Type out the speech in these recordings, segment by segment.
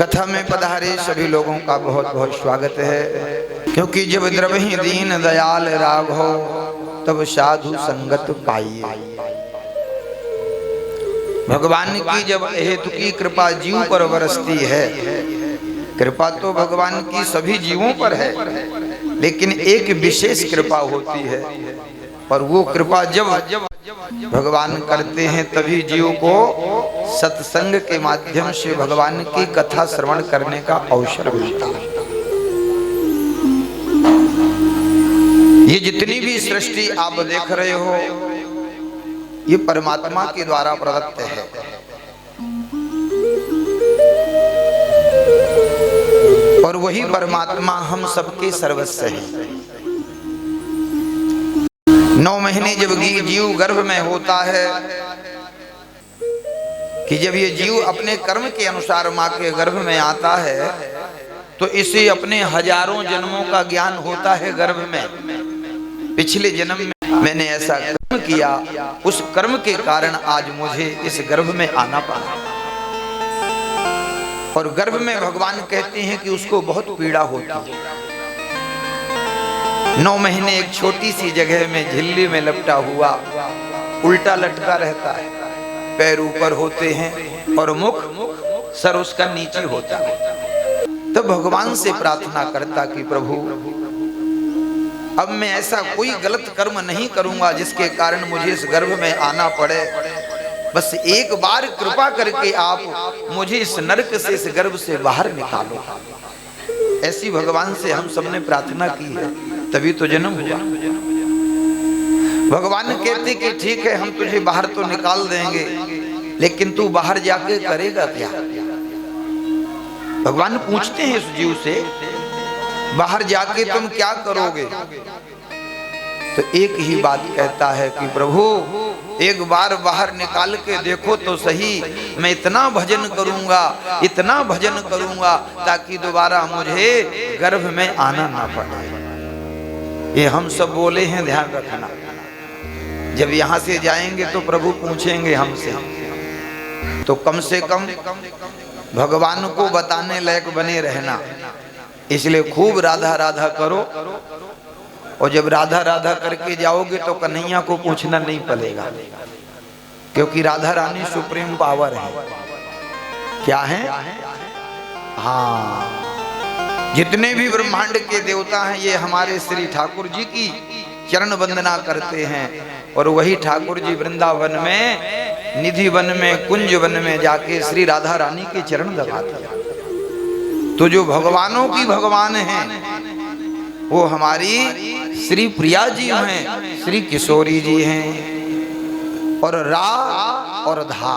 कथा में पधारे सभी लोगों का बहुत बहुत स्वागत है, क्योंकि जब द्रवहि दीन दयाल राघव तब साधु संगत पाइए। भगवान की जब हेतु की कृपा जीव पर बरसती है, कृपा तो भगवान की सभी जीवों पर है, लेकिन एक विशेष कृपा होती है, और वो कृपा जब भगवान करते हैं तभी जीव को सत्संग के माध्यम से भगवान की कथा श्रवण करने का अवसर मिलता है। ये जितनी भी सृष्टि आप देख रहे हो, ये परमात्मा के द्वारा प्रदत्त है। और वही परमात्मा हम सबके सर्वस्व है। 9 महीने जब जीव गर्भ में होता है, कि जब ये जीव अपने कर्म के अनुसार माँ के गर्भ में आता है, तो इसे अपने हजारों जन्मों का ज्ञान होता है। गर्भ में पिछले जन्म में मैंने ऐसा कर्म किया, उस कर्म के कारण आज मुझे इस गर्भ में आना पड़ा। और गर्भ में भगवान कहते हैं कि उसको बहुत पीड़ा होती है। 9 महीने एक छोटी सी जगह में झिल्ली में लपटा हुआ उल्टा लटका रहता है, पैर ऊपर होते हैं और मुख सर उसका नीचे होता है। तब भगवान से प्रार्थना करता कि प्रभु, अब मैं ऐसा कोई गलत कर्म नहीं करूंगा जिसके कारण मुझे इस गर्भ में आना पड़े। बस एक बार कृपा करके आप मुझे इस नरक से, इस गर्भ से बाहर निकालो। ऐसी भगवान से हम सबने प्रार्थना की है, तभी तो जन्म हुआ। भगवान कहते कि ठीक है, हम तुझे बाहर तो निकाल देंगे, लेकिन तू बाहर जाके करेगा क्या? भगवान पूछते हैं उस जीव से, बाहर जाके तुम क्या करोगे? तो एक ही बात कहता है कि प्रभु, एक बार बाहर निकाल के देखो तो सही, मैं इतना भजन करूंगा, इतना भजन करूंगा, ताकि दोबारा मुझे गर्भ में आना ना पड़े। ये हम सब बोले हैं, ध्यान रखना। जब यहाँ से जाएंगे तो प्रभु पूछेंगे हमसे, तो कम से कम भगवान को बताने लायक बने रहना। इसलिए खूब राधा राधा करो, और जब राधा राधा करके जाओगे तो कन्हैया को पूछना नहीं पड़ेगा, क्योंकि राधा रानी सुप्रीम पावर है। क्या है? हाँ, जितने भी ब्रह्मांड के देवता हैं, ये हमारे श्री ठाकुर जी की चरण वंदना करते हैं। और वही ठाकुर जी वृंदावन में, निधि वन में, कुंज वन में जाके श्री राधा रानी के चरण दबाते हैं। तो जो भगवानों की भगवान हैं, वो हमारी श्री प्रिया जी हैं, श्री किशोरी जी हैं। और रा और धा,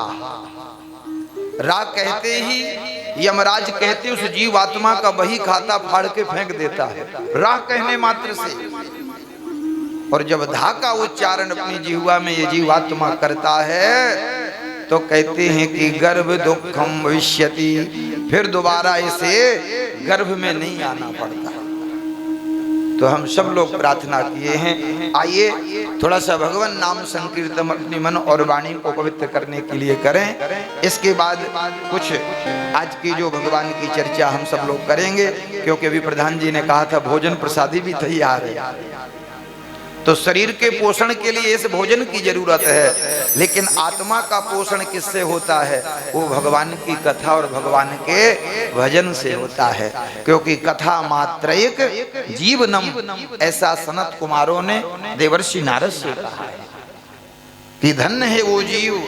रा कहते ही यमराज कहते उस जीवात्मा का वही खाता फाड़ के फेंक देता है, रा कहने मात्र से। और जब धा का उच्चारण अपनी जिह्वा में ये जीवात्मा करता है, तो कहते हैं कि गर्भ दुखम भविष्यति, फिर दोबारा इसे गर्भ में नहीं आना पड़ता। तो हम सब लोग प्रार्थना किए हैं, आइए थोड़ा सा भगवान नाम संकीर्तन अपनी मन और वाणी को पवित्र करने के लिए करें। इसके बाद कुछ आज की जो भगवान की चर्चा हम सब लोग करेंगे, क्योंकि अभी प्रधान जी ने कहा था भोजन प्रसादी भी तैयार है। तो शरीर के पोषण के लिए इस भोजन की जरूरत है, लेकिन आत्मा का पोषण किससे होता है? वो भगवान की कथा और भगवान के भजन से होता है। क्योंकि कथा मात्रैक जीवनम, ऐसा सनत कुमारों ने देवर्षि नारद से कहा है कि धन्य है वो जीव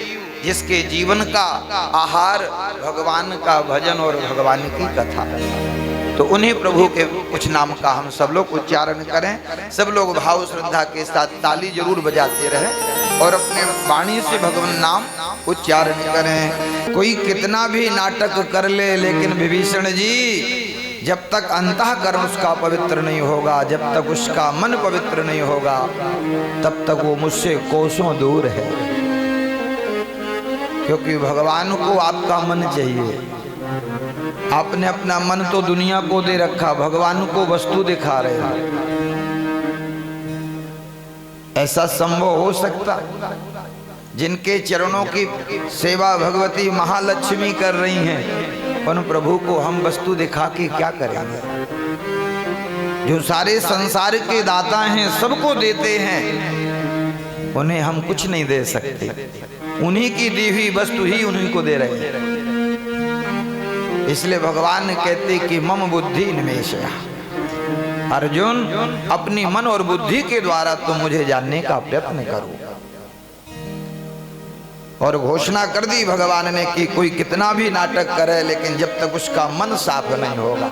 जिसके जीवन का आहार भगवान का भजन और भगवान की कथा है। तो उन्हीं प्रभु के कुछ नाम का हम सब लोग उच्चारण करें। सब लोग भाव श्रद्धा के साथ ताली जरूर बजाते रहें और अपने वाणी से भगवान नाम उच्चारण करें। कोई कितना भी नाटक कर ले, लेकिन विभीषण जी, जब तक अंतःकरण उसका पवित्र नहीं होगा, जब तक उसका मन पवित्र नहीं होगा, तब तक वो मुझसे कोसों दूर है। क्योंकि भगवान को आपका मन चाहिए। आपने अपना मन तो दुनिया को दे रखा, भगवान को वस्तु दिखा रहे हैं। ऐसा संभव हो सकता? जिनके चरणों की सेवा भगवती महालक्ष्मी कर रही हैं, उन प्रभु को हम वस्तु दिखा के क्या करेंगे? जो सारे संसार के दाता हैं, सबको देते हैं, उन्हें हम कुछ नहीं दे सकते। उन्हीं की दी हुई वस्तु ही उन्हीं को दे रहे हैं। इसलिए भगवान कहते कि मम बुद्धि निमेषया, अर्जुन अपनी मन और बुद्धि के द्वारा तुम मुझे जानने का प्रयत्न करो। और घोषणा कर दी भगवान ने कि कोई कितना भी नाटक करे, लेकिन जब तक उसका मन साफ नहीं होगा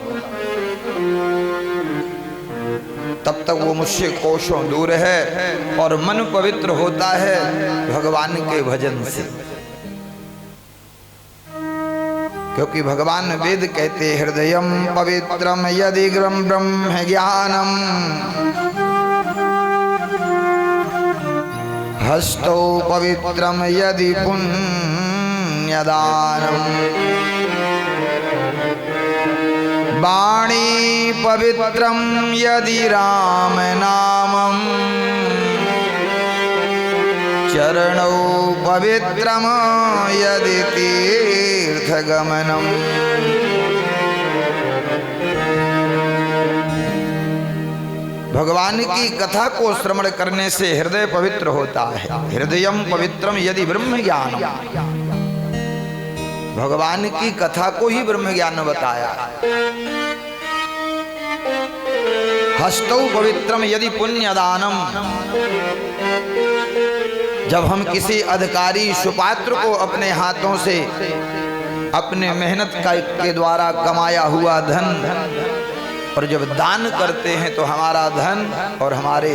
तब तक वो मुझसे कोसों दूर है। और मन पवित्र होता है भगवान के भजन से, क्योंकि भगवान वेद कहते हृदयम पवित्रम यदि ब्रह्म ज्ञानम, हस्तौ पवित्रम यदि पुण्यदानम, वाणी पवित्रम यदि राम नामम, चरणौ पवित्रम यदि तीर्थगमनम। भगवान की कथा को श्रवण करने से हृदय पवित्र होता है। हृदयम पवित्रम यदि ब्रह्म ज्ञानम, भगवान की कथा को ही ब्रह्म ज्ञान बताया। हस्तौ पवित्रम यदि पुण्यदानम, जब हम किसी अधिकारी सुपात्र को अपने हाथों से अपने मेहनत के द्वारा कमाया हुआ धन और जब दान करते हैं तो हमारा धन और हमारे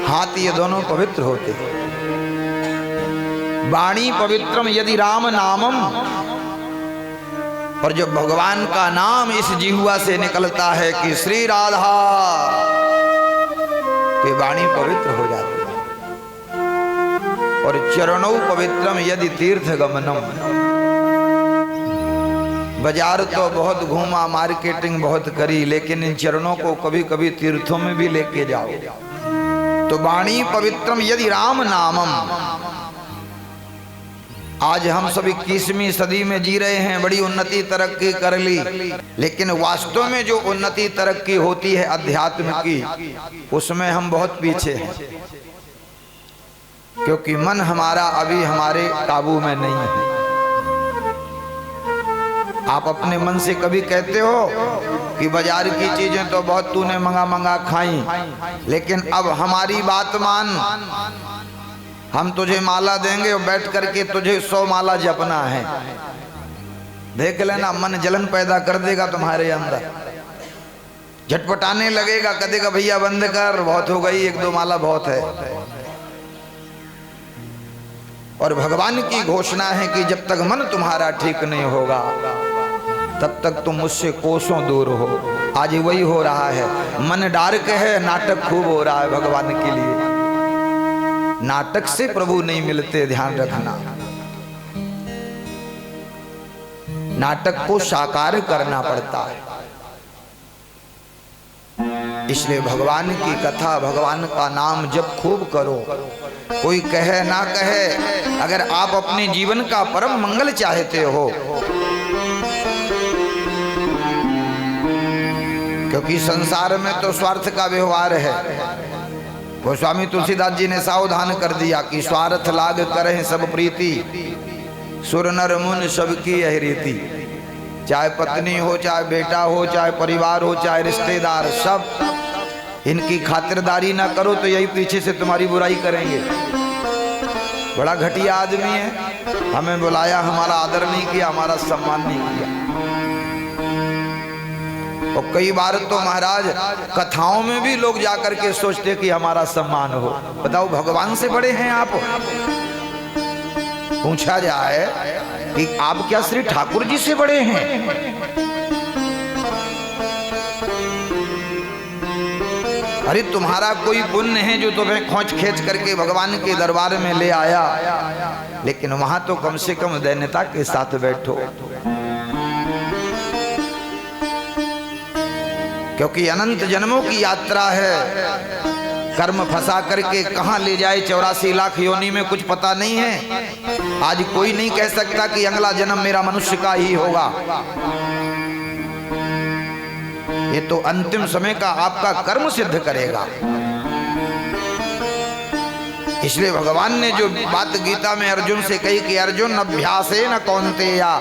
हाथ ये दोनों पवित्र होते हैं। वाणी पवित्रम यदि राम नामम, और जब भगवान का नाम इस जिह्वा से निकलता है कि श्री राधा, तो वाणी पवित्र हो जाती है। और चरणों पवित्रम यदि तीर्थ गमनम, बाजार तो बहुत घूमा, मार्केटिंग बहुत करी, लेकिन इन चरणों को कभी कभी तीर्थों में भी लेके जाओ। तो वाणी पवित्रम यदि राम नामम। आज हम सब 21वीं सदी में जी रहे हैं, बड़ी उन्नति तरक्की कर ली, लेकिन वास्तव में जो उन्नति तरक्की होती है अध्यात्म की, उसमें हम बहुत पीछे हैं, क्योंकि मन हमारा अभी हमारे काबू में नहीं है। आप अपने मन से कभी कहते हो कि बाजार की चीजें तो बहुत तूने मंगा खाई, लेकिन अब हमारी बात मान, हम तुझे माला देंगे और बैठ करके तुझे 100 माला जपना है। देख लेना, मन जलन पैदा कर देगा तुम्हारे अंदर, झटपटाने लगेगा, कहेगा भैया बंद कर, बहुत हो गई, 1-2 माला बहुत है। और भगवान की घोषणा है कि जब तक मन तुम्हारा ठीक नहीं होगा तब तक तुम मुझसे कोसों दूर हो। आज वही हो रहा है, मन डार्क है, नाटक खूब हो रहा है भगवान के लिए। नाटक से प्रभु नहीं मिलते, ध्यान रखना। नाटक को साकार करना पड़ता है। इसलिए भगवान की कथा, भगवान का नाम जब खूब करो, कोई कहे ना कहे, अगर आप अपने जीवन का परम मंगल चाहते हो, क्योंकि संसार में तो स्वार्थ का व्यवहार है। गोस्वामी तुलसीदास जी ने सावधान कर दिया कि स्वार्थ लाग करें सब प्रीति, सुर नर मुन सबकी यह रीति। चाहे पत्नी हो, चाहे बेटा हो, चाहे परिवार हो, चाहे रिश्तेदार, सब इनकी खातिरदारी ना करो तो यही पीछे से तुम्हारी बुराई करेंगे। बड़ा घटिया आदमी है, हमें बुलाया, हमारा आदर नहीं किया, हमारा सम्मान नहीं किया। और कई बार तो महाराज कथाओं में भी लोग जाकर के सोचते कि हमारा सम्मान हो। बताओ, भगवान से बड़े हैं आप? पूछा जाए कि आप क्या श्री ठाकुर जी से बड़े हैं? अरे तुम्हारा कोई पुण्य है जो तुम्हें खोज खींच करके भगवान के दरबार में ले आया, लेकिन वहां तो कम से कम दैन्यता के साथ बैठो, क्योंकि अनंत जन्मों की यात्रा है। कर्म फंसा करके कहां ले जाए 84 लाख योनि में कुछ पता नहीं है। आज कोई नहीं कह सकता कि अगला जन्म मेरा मनुष्य का ही होगा। ये तो अंतिम समय का आपका कर्म सिद्ध करेगा। इसलिए भगवान ने जो बात गीता में अर्जुन से कही कि अर्जुन अभ्यासे न कौन्तेया,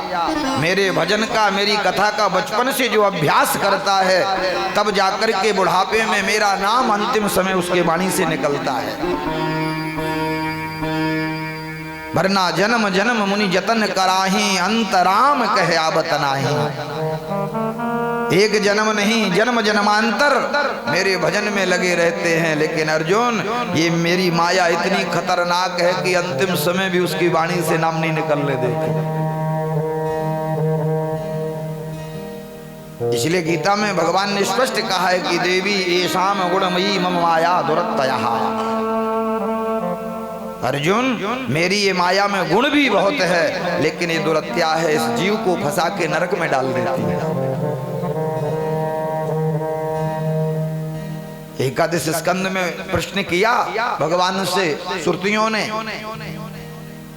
मेरे भजन का, मेरी कथा का बचपन से जो अभ्यास करता है तब जाकर के बुढ़ापे में मेरा नाम अंतिम समय उसके वाणी से निकलता है। वरना जन्म जन्म मुनि जतन कराही, अंतराम कहे आबत नाही। एक जन्म नहीं, जन्म जन्मांतर मेरे भजन में लगे रहते हैं, लेकिन अर्जुन ये मेरी माया इतनी खतरनाक है कि अंतिम समय भी उसकी वाणी से नाम नहीं निकलने देती। इसलिए गीता में भगवान ने स्पष्ट कहा है कि देवी येषाम गुणमयी मम माया दुरत्ययः। अर्जुन मेरी ये माया में गुण भी बहुत है, लेकिन ये दुरत्या है, इस जीव को फंसा के नरक में डाल देती है। एकादश स्कंद में प्रश्न किया भगवान से सुरतियों ने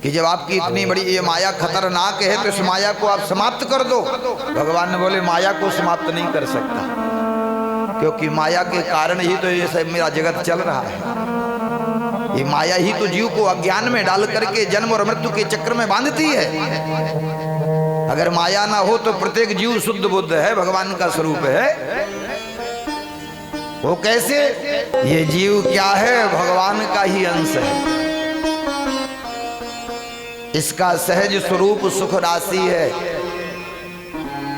कि जब आपकी इतनी बड़ी ये माया खतरनाक है तो इस माया को आप समाप्त कर दो। भगवान ने बोले माया को समाप्त नहीं कर सकता, क्योंकि माया के कारण ही तो ये सब मेरा जगत चल रहा है। ये माया ही तो जीव को अज्ञान में डाल करके जन्म और मृत्यु के चक्र में बांधती है। अगर माया ना हो तो प्रत्येक जीव शुद्ध बुद्ध है, भगवान का स्वरूप है। वो कैसे? ये जीव क्या है? भगवान का ही अंश है। इसका सहज स्वरूप सुख राशि है,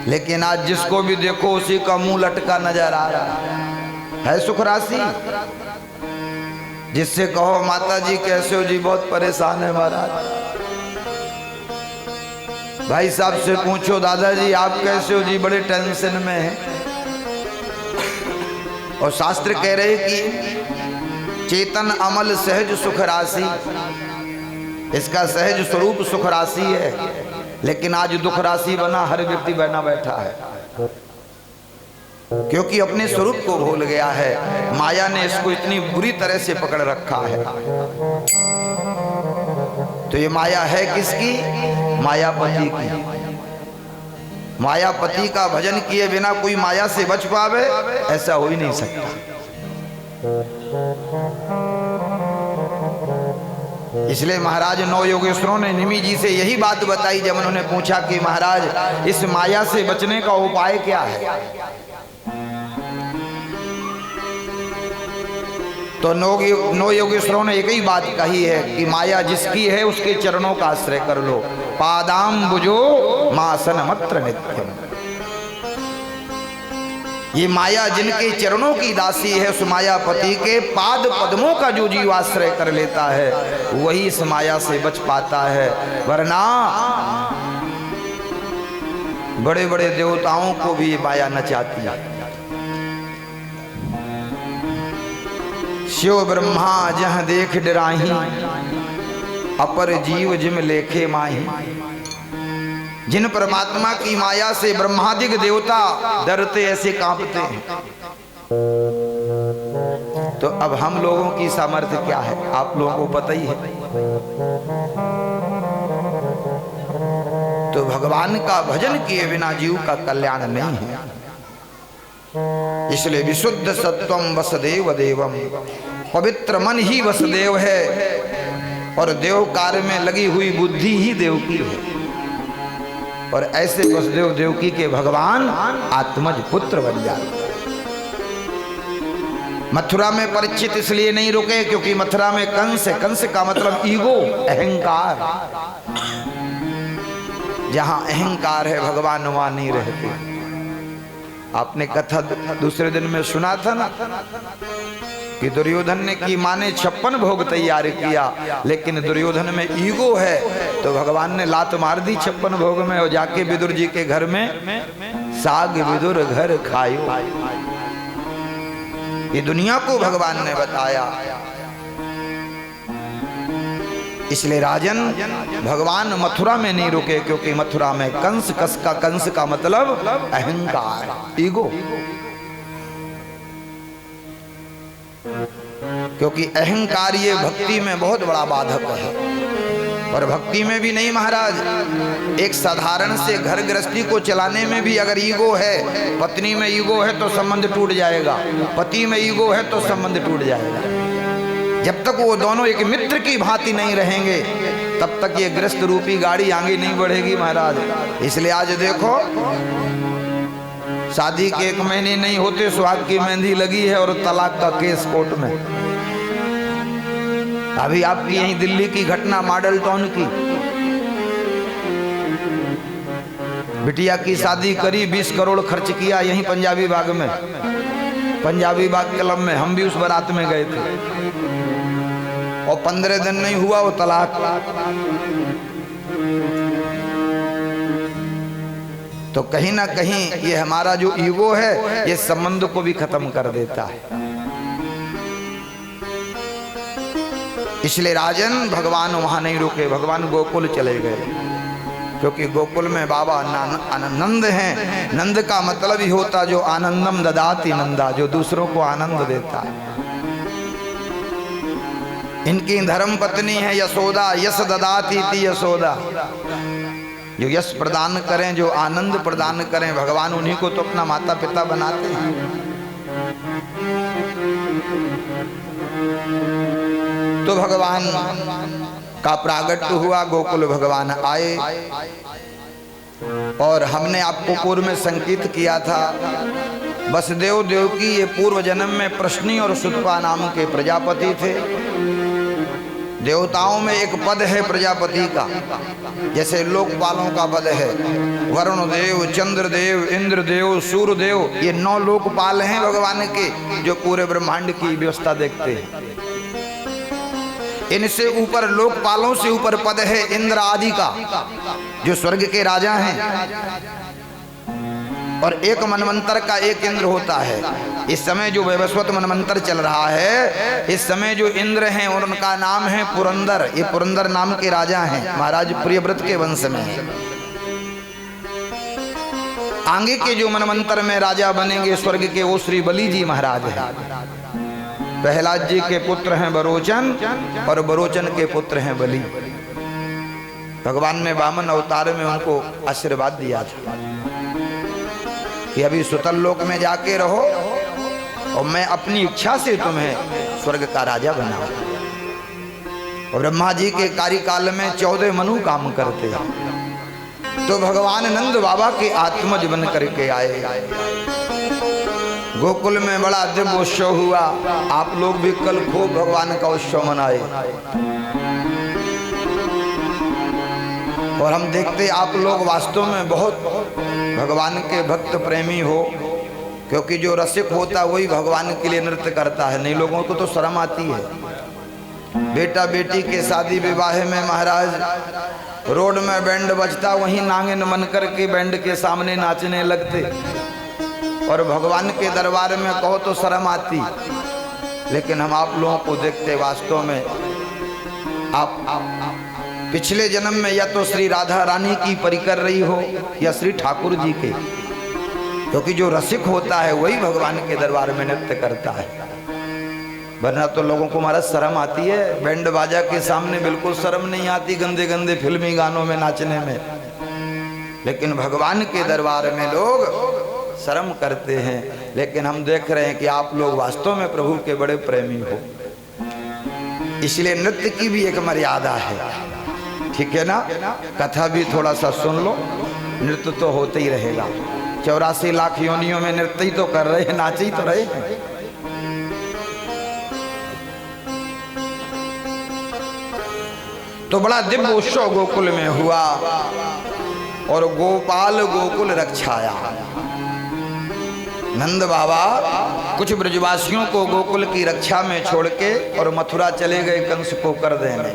लेकिन आज जिसको भी देखो उसी का मुंह लटका नजर आ रहा है सुख राशि। जिससे कहो माता जी कैसे हो जी, बहुत परेशान है महाराज। भाई साहब से पूछो दादाजी आप कैसे हो जी, बड़े टेंशन में है। और शास्त्र कह रहे कि चेतन अमल सहज सुख राशि, इसका सहज स्वरूप सुख राशि है, लेकिन आज दुख राशि बना हर व्यक्ति बना बैठा है, क्योंकि अपने स्वरूप को भूल गया है। माया ने इसको इतनी बुरी तरह से पकड़ रखा है। तो ये माया है किसकी? मायापति की। मायापति का भजन किए बिना कोई माया से बच पावे, ऐसा हो ही नहीं सकता। इसलिए महाराज नौ योगेश्वरों ने निमि जी से यही बात बताई जब उन्होंने पूछा कि महाराज इस माया से बचने का उपाय क्या है। तो नौ योगेश्वरों ने एक ही बात कही है कि माया जिसकी है उसके चरणों का आश्रय कर लो। पादाम्बुजो मासन मत्र नित्यम। ये माया जिनके चरणों की दासी है, उस मायापति के पाद पद्मों का जो जीव आश्रय कर लेता है वही इस माया से बच पाता है। वरना बड़े बड़े देवताओं को भी ये माया नचाती है। शिव ब्रह्मा जह देख डराही, अपर जीव जिम लेखे माही। जिन परमात्मा की माया से ब्रह्मादिक देवता डरते ऐसे कांपते हैं, तो अब हम लोगों की सामर्थ्य क्या है आप लोगों को पता ही है। तो भगवान का भजन किए बिना जीव का कल्याण नहीं है। इसलिए विशुद्ध सत्वम वसुदेव देवम, पवित्र मन ही वसुदेव है और देव कार्य में लगी हुई बुद्धि ही देवकी है। और ऐसे वसुदेव देवकी के भगवान आत्मज पुत्र बन जाते। मथुरा में परीक्षित इसलिए नहीं रुके क्योंकि मथुरा में कंस है। कंस का मतलब ईगो, अहंकार। जहां अहंकार है भगवान वहां नहीं रहते। आपने कथा दूसरे दिन में सुना था ना कि दुर्योधन ने की माँ ने 56 भोग तैयार किया, लेकिन दुर्योधन में ईगो है तो भगवान ने लात मार दी 56 भोग में। और जाके विदुर जी के घर में साग विदुर घर खायो, ये दुनिया को भगवान ने बताया। इसलिए राजन भगवान मथुरा में नहीं रुके क्योंकि मथुरा में कंस का मतलब अहंकार, ईगो। क्योंकि अहंकार ये भक्ति में बहुत बड़ा बाधक है। और भक्ति में भी नहीं महाराज। एक साधारण से घर गृहस्थी को चलाने में भी अगर ईगो है, पत्नी में ईगो है तो संबंध टूट जाएगा, पति में ईगो है तो संबंध टूट जाएगा। जब तक वो दोनों एक मित्र की भांति नहीं रहेंगे तब तक ये गृहस्थ रूपी गाड़ी आगे नहीं बढ़ेगी महाराज। इसलिए आज देखो, शादी के 1 महीने नहीं होते सुहाग की मेहंदी लगी है और तलाक का केस कोर्ट में। अभी आपकी यहीं दिल्ली की घटना, मॉडल टाउन की, बिटिया की शादी करी, 20 करोड़ खर्च किया यहीं पंजाबी बाग में, पंजाबी बाग क्लब में। हम भी उस बारात में गए थे और 15 दिन नहीं हुआ वो तलाक। तो कहीं ना कहीं ये हमारा जो ईगो है ये संबंध को भी खत्म कर देता है। इसलिए राजन भगवान वहां नहीं रुके, भगवान गोकुल चले गए, क्योंकि गोकुल में बाबा आनंद हैं। नंद का मतलब ही होता जो आनंदम ददाति नंदा, जो दूसरों को आनंद देता है। इनकी धर्म पत्नी है यशोदा, यश ददाति इति यशोदा, जो यश प्रदान करें, जो आनंद प्रदान करें, भगवान उन्हीं को तो अपना माता पिता बनाते हैं। तो भगवान का प्रागट्य हुआ, गोकुल भगवान आए। और हमने आपको पूर्व में संकेत किया था, वसुदेव देवकी ये पूर्व जन्म में प्रश्नी और सुतपा नाम के प्रजापति थे। देवताओं में एक पद है प्रजापति का, जैसे लोकपालों का पद है वरुण देव, चंद्रदेव, इंद्रदेव, सूर्यदेव। ये 9 लोकपाल हैं भगवान के, जो पूरे ब्रह्मांड की व्यवस्था देखते हैं। इनसे ऊपर, लोकपालों से ऊपर पद है इंद्र आदि का, जो स्वर्ग के राजा हैं। और एक मनवंतर का एक इंद्र होता है। इस समय जो वैवस्वत मनवंतर चल रहा है, इस समय जो इंद्र हैं और उनका नाम है पुरंदर। ये पुरंदर नाम के राजा हैं, महाराज प्रियव्रत के वंश में है। आगे के जो मनवंतर में राजा बनेंगे स्वर्ग के, वो श्री बलि जी महाराज हैं। प्रहलाद जी के पुत्र हैं बरोचन, और बरोचन के पुत्र हैं बलि। भगवान ने वामन अवतार में उनको आशीर्वाद दिया था कि अभी सुतल लोक में जाके रहो और मैं अपनी इच्छा से तुम्हें स्वर्ग का राजा बनाऊं। और ब्रह्मा जी के कार्यकाल में 14 मनु काम करते हैं। तो भगवान नंद बाबा के आत्मज बन करके आए। गोकुल में बड़ा दिव्य उत्सव हुआ। आप लोग भी कल खूब भगवान का उत्सव मनाए। और हम देखते आप लोग वास्तव में बहुत भगवान के भक्त प्रेमी हो, क्योंकि जो रसिक होता वही भगवान के लिए नृत्य करता है। नहीं, लोगों को तो शर्म आती है। बेटा बेटी के शादी विवाह में महाराज रोड में बैंड बजता, वहीं नांगिन मन करके बैंड के सामने नाचने लगते। और भगवान के दरबार में कहो तो शर्म आती। लेकिन हम आप लोगों को देखते वास्तव में आप पिछले जन्म में या तो श्री राधा रानी की परी कर रही हो या श्री ठाकुर जी के, क्योंकि जो रसिक होता है वही भगवान के दरबार में नृत्य करता है। वरना तो लोगों को महाराज शर्म आती है। बैंड बाजा के सामने बिल्कुल शर्म नहीं आती गंदे गंदे फिल्मी गानों में नाचने में। लेकिन भगवान के दरबार में लोग शर्म करते हैं। लेकिन हम देख रहे हैं कि आप लोग वास्तव में प्रभु के बड़े प्रेमी हो। इसलिए नृत्य की भी एक मर्यादा है, ठीक है ना। कथा भी थोड़ा सा सुन लो, नृत्य तो होते ही रहेगा। 84 लाख योनियों में नृत्य ही तो कर रहे हैं, नाच ही तो रहे हैं। तो बड़ा दिव्य उत्सव गोकुल में हुआ और गोपाल गोकुल रक्षाया। नंद बाबा कुछ ब्रजवासियों को गोकुल की रक्षा में छोड़ के और मथुरा चले गए कंस को कर देने।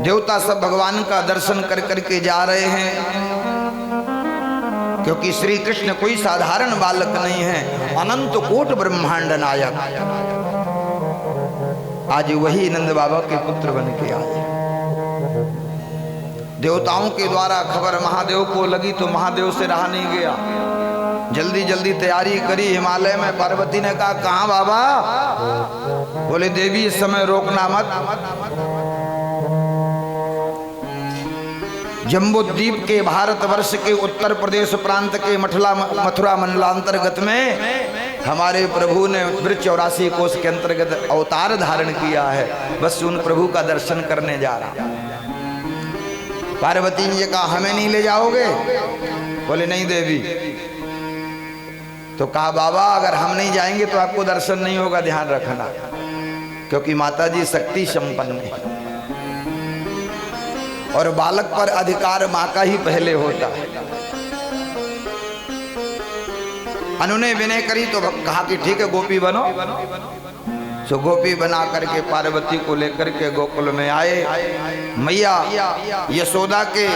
देवता सब भगवान का दर्शन कर करके जा रहे हैं, क्योंकि श्री कृष्ण कोई साधारण बालक नहीं है, अनंत कोट ब्रह्मांड नायक। आज वही नंद बाबा के पुत्र बन के आए। देवताओं के द्वारा खबर महादेव को लगी तो महादेव से रहा नहीं गया। जल्दी जल्दी तैयारी करी। हिमालय में पार्वती ने कहा, कहाँ बाबा? बोले देवी इस समय रोकना मत, जम्बूद्वीप के भारतवर्ष के उत्तर प्रदेश प्रांत के मथुरा मंडलांतर्गत में हमारे प्रभु ने ब्रज 84 कोष के अंतर्गत अवतार धारण किया है। बस उन प्रभु का दर्शन करने जा रहा। पार्वती जी कहा हमें नहीं ले जाओगे? बोले नहीं देवी। तो कहा बाबा अगर हम नहीं जाएंगे तो आपको दर्शन नहीं होगा, ध्यान रखना, क्योंकि माता जी शक्ति संपन्न है और बालक पर अधिकार माँ का ही पहले होता है। अनु ने विनय करी तो कहा कि ठीक है गोपी बनो। सो गोपी बना करके पार्वती को लेकर के गोकुल में आए। मैया यशोदा के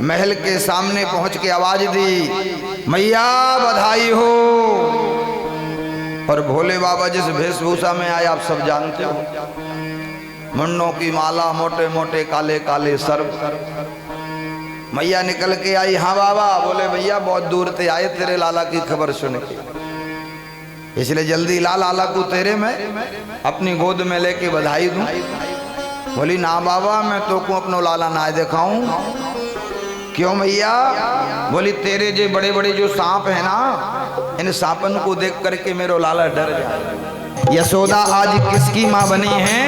महल के सामने पहुंच के आवाज दी, मैया बधाई हो। और भोले बाबा जिस वेशभूषा में आए आप सब जानते हो, मुंडों की माला, मोटे मोटे काले काले सर्प। मैया निकल के आई, हाँ बाबा। बोले भैया बहुत दूर से आए तेरे लाला की खबर सुन के, इसलिए जल्दी ला लाला को तेरे में अपनी गोद में लेके बधाई दूं। बोली ना बाबा मैं तो को अपनो लाला ना दिखाऊं। क्यों भैया? बोली तेरे जो बड़े बड़े जो सांप है ना, इन सांपन को देख करके मेरा लाला डर जाए। यशोदा आज किसकी माँ बनी है?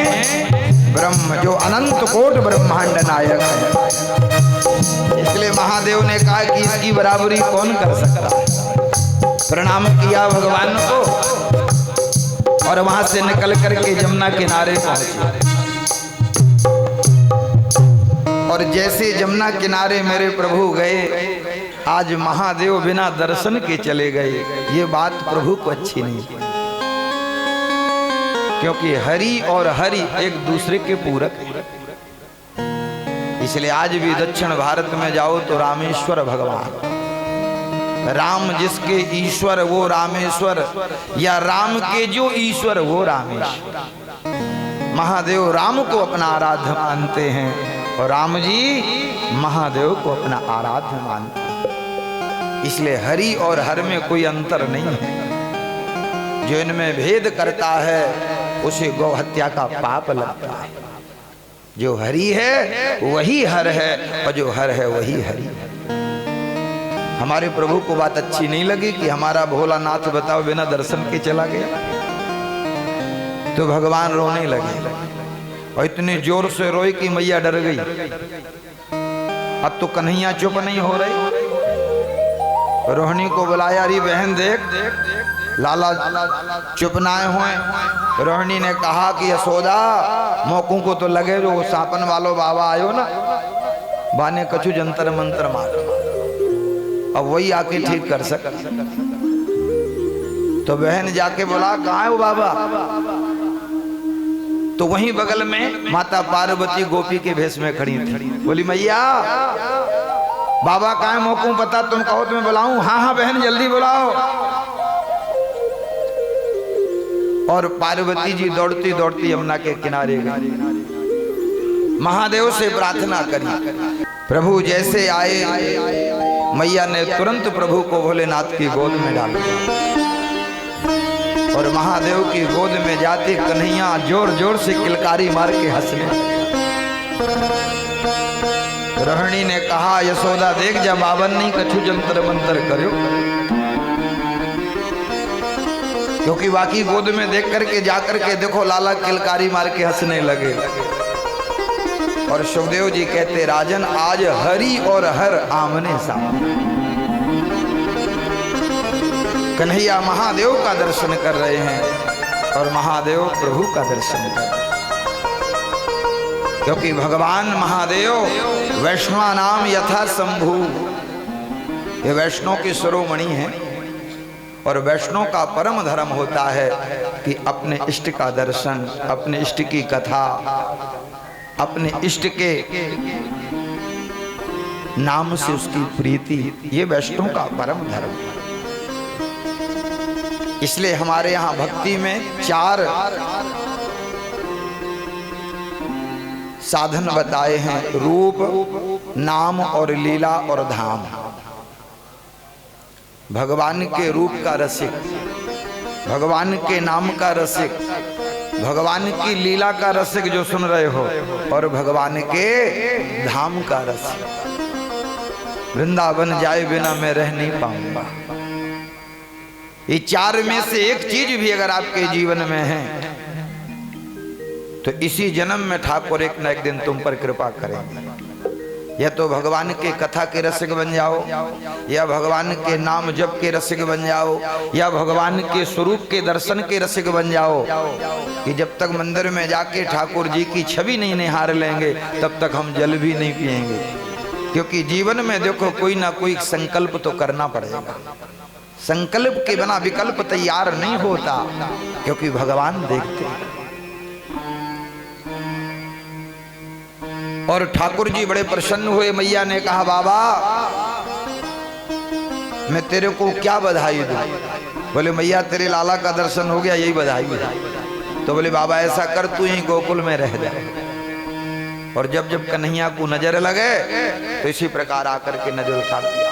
ब्रह्म, जो अनंत कोट ब्रह्मांड नायक है। इसलिए महादेव ने कहा कि इसकी बराबरी कौन कर सकता है। प्रणाम किया भगवान को और वहां से निकल करके जमुना किनारे पहुंचे। और जैसे जमुना किनारे मेरे प्रभु गए, आज महादेव बिना दर्शन के चले गए। ये बात प्रभु को अच्छी नहीं, क्योंकि हरि और हरि एक दूसरे के पूरक है। इसलिए आज भी दक्षिण भारत में जाओ तो रामेश्वर भगवान, राम जिसके ईश्वर वो रामेश्वर, या राम के जो ईश्वर वो रामेश्वर। महादेव राम को अपना आराध्य मानते हैं और राम जी महादेव को अपना आराध्य मानते हैं। इसलिए हरि और हर में कोई अंतर नहीं है। जो इनमें भेद करता है उसे गौ हत्या का पाप लगता है। जो हरि है वही हर है और जो हर है वही हरि है। हमारे प्रभु को बात अच्छी नहीं लगी कि हमारा भोलानाथ बताओ बिना दर्शन के चला गया। तो भगवान रोने लगे और इतने जोर से रोए कि मैया डर गई। अब तो कन्हैया चुप नहीं हो रही। रोहिणी को बुलाया, अरे बहन देख लाला चुप ना हुए। रोहिणी ने कहा कि यशोदा मौकों को तो लगे जो सापन वालो बाबा आयो ना, बाने कछु जंतर मंत्र मारो, अब वही आके ठीक कर सक। तो बहन जाके बोला कहाँ है वो बाबा? तो वहीं बगल में माता पार्वती गोपी के भेष में खड़ी थी। बोली मैया बाबा कहाँ है? मौकों पता तुम कहो तो मैं बुलाऊं? हाँ हाँ बहन जल्दी बुलाओ। और पार्वती जी दौड़ती दौड़ती यमुना के किनारे गई, महादेव से प्रार्थना करी। प्रभु जैसे आए, मैया ने तुरंत प्रभु को भोलेनाथ की गोद में डाल दिया और महादेव की गोद में जाते कन्हैया जोर जोर से किलकारी मार के हंसने। रोहिणी ने कहा यशोदा देख जा बावन नहीं कछु जंतर मंतर करो, क्योंकि बाकी गोद में देख करके जाकर के देखो लाला किलकारी मार के हंसने लगे। और सुखदेव जी कहते राजन आज हरि और हर आमने सामने। कन्हैया महादेव का दर्शन कर रहे हैं और महादेव प्रभु का दर्शन कर रहे हैं, क्योंकि भगवान महादेव वैष्णवा नाम यथा शंभु, ये वैष्णव की शिरोमणि है। और वैष्णव का परम धर्म होता है कि अपने इष्ट का दर्शन, अपने इष्ट की कथा, अपने इष्ट के नाम से उसकी प्रीति, ये वैष्णव का परम धर्म है। इसलिए हमारे यहाँ भक्ति में 4 साधन बताए हैं, रूप, नाम और लीला और धाम। भगवान के रूप का रसिक, भगवान के नाम का रसिक, भगवान की लीला का रसिक जो सुन रहे हो और भगवान के धाम का रस। वृंदावन जाए बिना मैं रह नहीं पाऊंगा। ये चार में से एक चीज भी अगर आपके जीवन में है तो इसी जन्म में ठाकुर एक न एक दिन तुम पर कृपा करेंगे। या तो भगवान के कथा के रसिक बन जाओ, या भगवान के नाम जप के रसिक बन जाओ, या भगवान के स्वरूप के दर्शन के रसिक बन जाओ कि जब तक मंदिर में जाके ठाकुर जी की छवि नहीं निहार लेंगे तब तक हम जल भी नहीं पिएंगे। क्योंकि जीवन में देखो कोई ना कोई संकल्प तो करना पड़ेगा। संकल्प के बिना विकल्प तैयार नहीं होता, क्योंकि भगवान देखते हैं। और ठाकुर जी बड़े प्रसन्न हुए। मैया ने कहा बाबा मैं तेरे को क्या बधाई दूं? बोले मैया तेरे लाला का दर्शन हो गया, यही बधाई है। तो बोले बाबा ऐसा कर तू यहीं गोकुल में रह जा, और जब जब कन्हैया को नजर लगे तो इसी प्रकार आकर के नजर उतार दिया।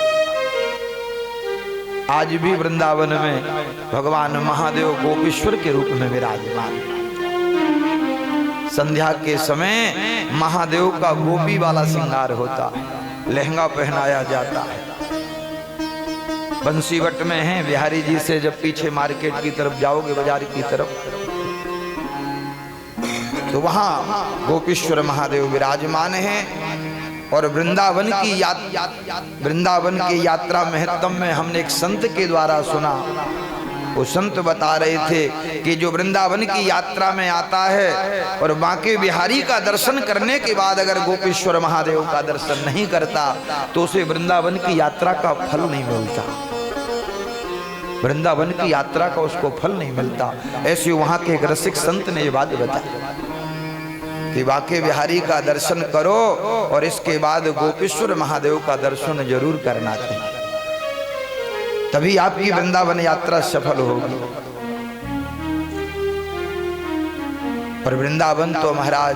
आज भी वृंदावन में भगवान महादेव गोपीश्वर के रूप में विराजमान। संध्या के समय महादेव का गोपी वाला श्रृंगार होता है, लहंगा पहनाया जाता है। बंसीवट में है बिहारी जी से जब पीछे मार्केट की तरफ जाओगे, बाजार की तरफ, तो वहां गोपीश्वर महादेव विराजमान हैं। और वृंदावन की यात्रा महत्तम में हमने एक संत के द्वारा सुना। वो संत बता रहे थे कि जो वृंदावन की यात्रा में आता है और बांके बिहारी का दर्शन करने के बाद अगर गोपीश्वर महादेव का दर्शन नहीं करता तो उसे वृंदावन की यात्रा का फल नहीं मिलता। वृंदावन की यात्रा का उसको फल नहीं मिलता। ऐसे वहां के एक रसिक संत ने ये बात बताई कि बांके बिहारी का दर्शन करो और इसके बाद गोपीश्वर महादेव का दर्शन जरूर करना चाहिए, तभी आपकी वृंदावन यात्रा सफल होगी। और वृंदावन तो महाराज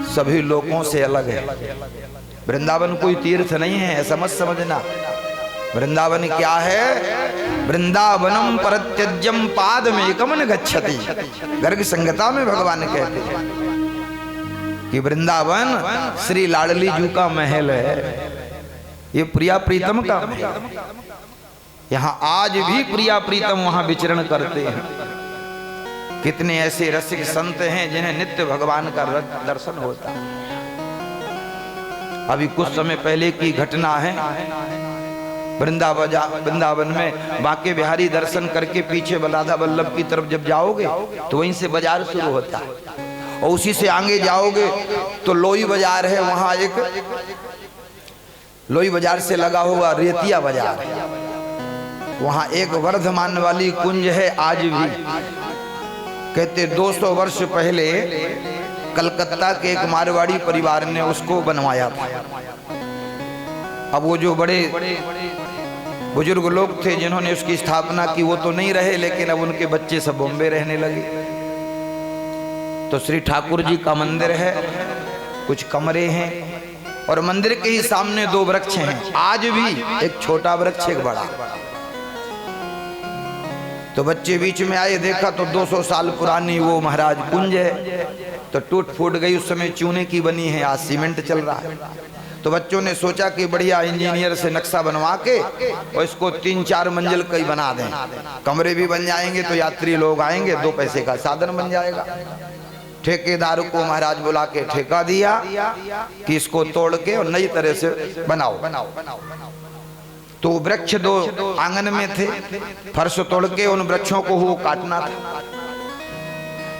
सभी लोगों से अलग है। वृंदावन कोई तीर्थ नहीं है, ऐसा मत समझना। वृंदावन क्या है? वृंदावनम परत्यज्यम पाद में एकमन गच्छति। गर्ग संगता में भगवान कहते हैं कि वृंदावन श्री लाडली जी का महल है, ये प्रिया प्रीतम का महल। यहाँ आज भी प्रिया प्रीतम वहां विचरण करते हैं। कितने ऐसे रसिक संत हैं जिन्हें नित्य भगवान का दर्शन होता है। अभी कुछ समय पहले की घटना है, वृंदावन में बांके बिहारी दर्शन करके पीछे राधा वल्लभ की तरफ जब जाओगे तो वहीं से बाजार शुरू होता है, और उसी से आगे जाओगे तो लोई बाजार है। वहां एक लोई बाजार से लगा हुआ रेतिया बाजार है, वहां एक वर्धमान वाली कुंज है। आज भी कहते 200 वर्ष पहले कलकत्ता के एक मारवाड़ी परिवार ने उसको बनवाया था। अब वो जो बड़े बुजुर्ग लोग थे जिन्होंने उसकी स्थापना की वो तो नहीं रहे, लेकिन अब उनके बच्चे सब बॉम्बे रहने लगे। तो श्री ठाकुर जी का मंदिर है, कुछ कमरे हैं, और मंदिर के ही सामने 2 वृक्ष हैं। आज भी एक छोटा वृक्ष एक बड़ा। तो बच्चे बीच में आए, देखा तो 200 साल पुरानी वो महाराज कुंज है, तो टूट फूट गई। उस समय चूने की बनी है, आज सीमेंट चल रहा है। तो बच्चों ने सोचा कि बढ़िया इंजीनियर से नक्शा बनवा के और इसको 3-4 मंजिल कई बना दें, कमरे भी बन जाएंगे तो यात्री लोग आएंगे, 2 पैसे का साधन बन जाएगा। ठेकेदार को महाराज बुला के ठेका दिया कि इसको तोड़ के और नई तरह से बनाओ। तो वृक्ष 2 आंगन में थे, फर्श तोड़ के उन वृक्षों को वो काटना था।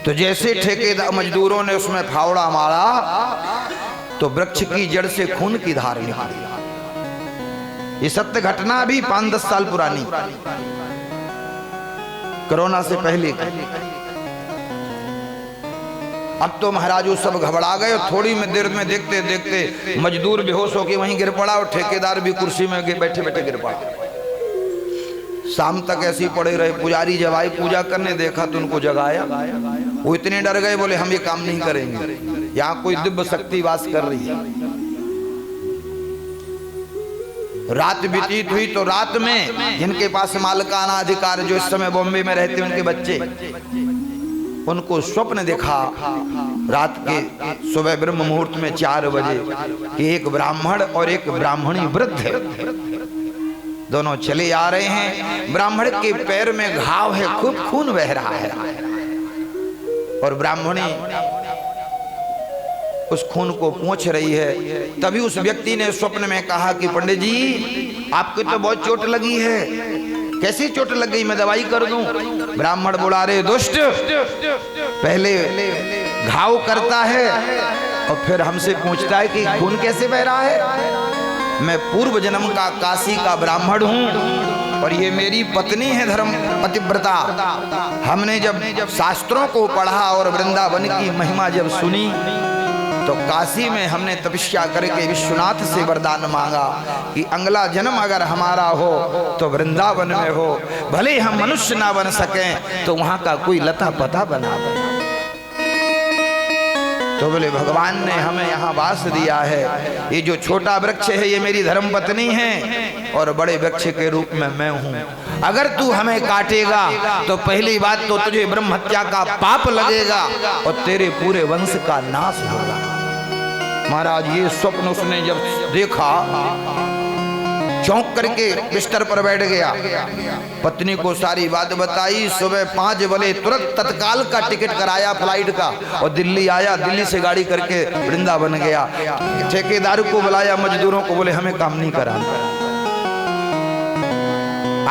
तो जैसे ठेकेदार मजदूरों ने उसमें फावड़ा मारा तो वृक्ष की जड़ से खून की धार निकली। ये सत्य घटना अभी 5-10 साल पुरानी, कोरोना से पहले। अब तो महाराज वो सब घबरा गए, और थोड़ी में देर में देखते देखते मजदूर बेहोश होकर वहीं गिर पड़ा और ठेकेदार भी कुर्सी में बैठे बैठे गिर पड़ा। शाम तक ऐसे ही पड़े रहे। पुजारी जब आए पूजा करने, देखा तो उनको जगाया। वो इतने डर गए, बोले हम ये काम नहीं करेंगे, यहाँ कोई दिव्य शक्ति वास कर रही है। रात व्यतीत हुई तो रात में जिनके पास मालिकाना अधिकार, जो इस समय बॉम्बे में रहते उनके बच्चे, उनको स्वप्न दिखा रात के सुबह ब्रह्म मुहूर्त में 4 बजे कि एक ब्राह्मण और एक ब्राह्मणी वृद्ध है, दोनों चले आ रहे हैं। ब्राह्मण के पैर में घाव है, खूब खून बह रहा है, और ब्राह्मणी उस खून को पोंछ रही है। तभी उस व्यक्ति ने स्वप्न में कहा कि पंडित जी आपको तो बहुत चोट लगी है। कैसी चोट लग गई, मैं दवाई कर दूं? ब्राह्मण बोला, रे दुष्ट, पहले घाव करता है और फिर हमसे पूछता है कि खून कैसे बह रहा है। मैं पूर्व जन्म का काशी का ब्राह्मण हूं और ये मेरी पत्नी है धर्म पतिव्रता। हमने जब शास्त्रों को पढ़ा और वृंदावन की महिमा जब सुनी तो काशी में हमने तपस्या करके विश्वनाथ से वरदान मांगा कि अगला जन्म अगर हमारा हो तो वृंदावन में हो, भले हम मनुष्य ना बन सकें तो वहां का कोई लता पता बना दे। तो बोले भगवान ने हमें यहाँ वास दिया है, ये जो छोटा वृक्ष है ये मेरी धर्मपत्नी है और बड़े वृक्ष के रूप में मैं हूँ। अगर तू हमें काटेगा तो पहली बात तो तुझे ब्रह्म हत्या का पाप लगेगा और तेरे पूरे वंश का नाश होगा। महाराज ये स्वप्न उसने जब देखा चौंक करके बिस्तर पर बैठ गया, पत्नी को सारी बात बताई। सुबह 5 बजे तुरंत तत्काल का टिकट कराया फ्लाइट का और दिल्ली आया, दिल्ली से गाड़ी करके वृंदावन गया। ठेकेदार को बुलाया, मजदूरों को, बोले हमें काम नहीं कराना।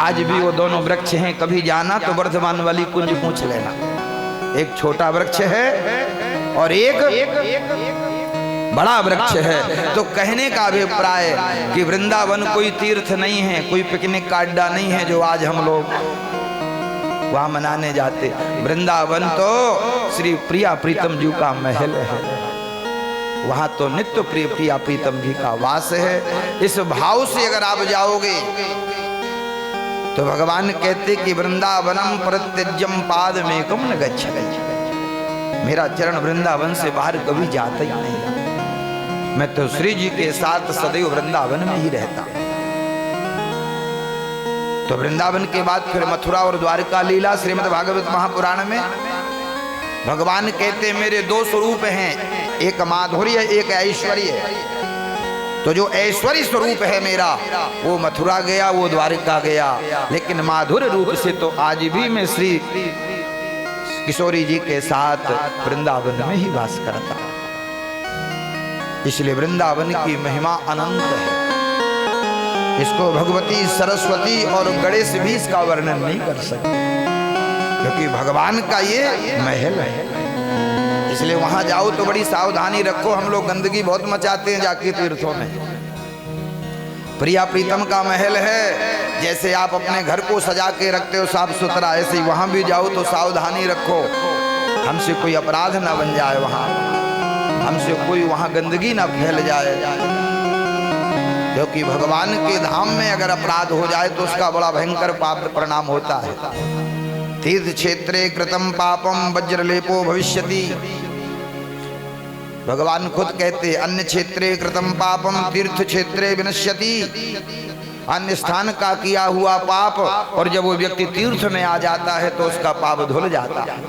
आज भी वो दोनों वृक्ष हैं, कभी जाना तो वर्धमान वाली कुंज पूछ लेना। एक छोटा वृक्ष है और एक बड़ा वृक्ष है। तो कहने का अभिप्राय कि वृंदावन कोई तीर्थ नहीं है, कोई पिकनिक का अड्डा नहीं है जो आज हम लोग वहां मनाने जाते। वृंदावन तो श्री प्रिया प्रीतम जी का महल है, वहां तो नित्य प्रिय प्रिया प्रीतम जी का वास है। इस भाव से अगर आप जाओगे तो भगवान कहते कि वृंदावनम परित्यज्यम पादमेकम न गच्छ। मेरा चरण वृंदावन से बाहर कभी जाता ही नहीं, मैं तो श्री जी के साथ सदैव वृंदावन में ही रहता। तो वृंदावन के बाद फिर मथुरा और द्वारका लीला श्रीमद् भागवत महापुराण में भगवान कहते मेरे 2 स्वरूप हैं, एक माधुर्य एक ऐश्वर्य। तो जो ऐश्वर्य स्वरूप है मेरा वो मथुरा गया, वो द्वारका गया, लेकिन माधुर्य रूप से तो आज भी मैं श्री किशोरी जी के साथ वृंदावन में ही वास करता। इसलिए वृंदावन की महिमा अनंत है, इसको भगवती सरस्वती और गणेश भी इसका वर्णन नहीं कर सकते, क्योंकि भगवान का ये महल है। इसलिए वहां जाओ तो बड़ी सावधानी रखो। हम लोग गंदगी बहुत मचाते हैं जाके तीर्थों में। प्रिया प्रीतम का महल है, जैसे आप अपने घर को सजा के रखते हो साफ सुथरा, ऐसे ही वहां भी जाओ तो सावधानी रखो, हमसे कोई अपराध ना बन जाए, वहां हमसे कोई वहां गंदगी ना फैल जाए। क्योंकि भगवान के धाम में अगर अपराध हो जाए तो उसका बड़ा भयंकर पाप परिणाम होता है। तीर्थ क्षेत्रे कृतम पापम वज्रलेपो भविष्यति। भगवान खुद कहते अन्य क्षेत्रे कृतम पापम तीर्थ क्षेत्रे विनश्यति। अन्य स्थान का किया हुआ पाप और जब वो व्यक्ति तीर्थ में आ जाता है तो उसका पाप धुल जाता है।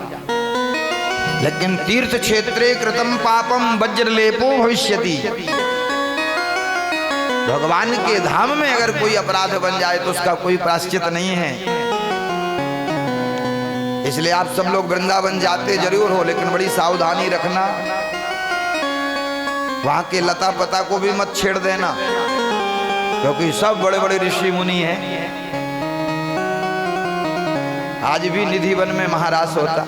लेकिन तीर्थ क्षेत्रे कृतम पापम वज्रलेपो भविष्यति। भगवान के धाम में अगर कोई अपराध बन जाए तो उसका कोई प्रायश्चित नहीं है। इसलिए आप सब लोग वृंदावन जाते जरूर हो, लेकिन बड़ी सावधानी रखना, वहां के लता पता को भी मत छेड़ देना, क्योंकि सब बड़े बड़े ऋषि मुनि हैं। आज भी निधि वन में महाराज होता,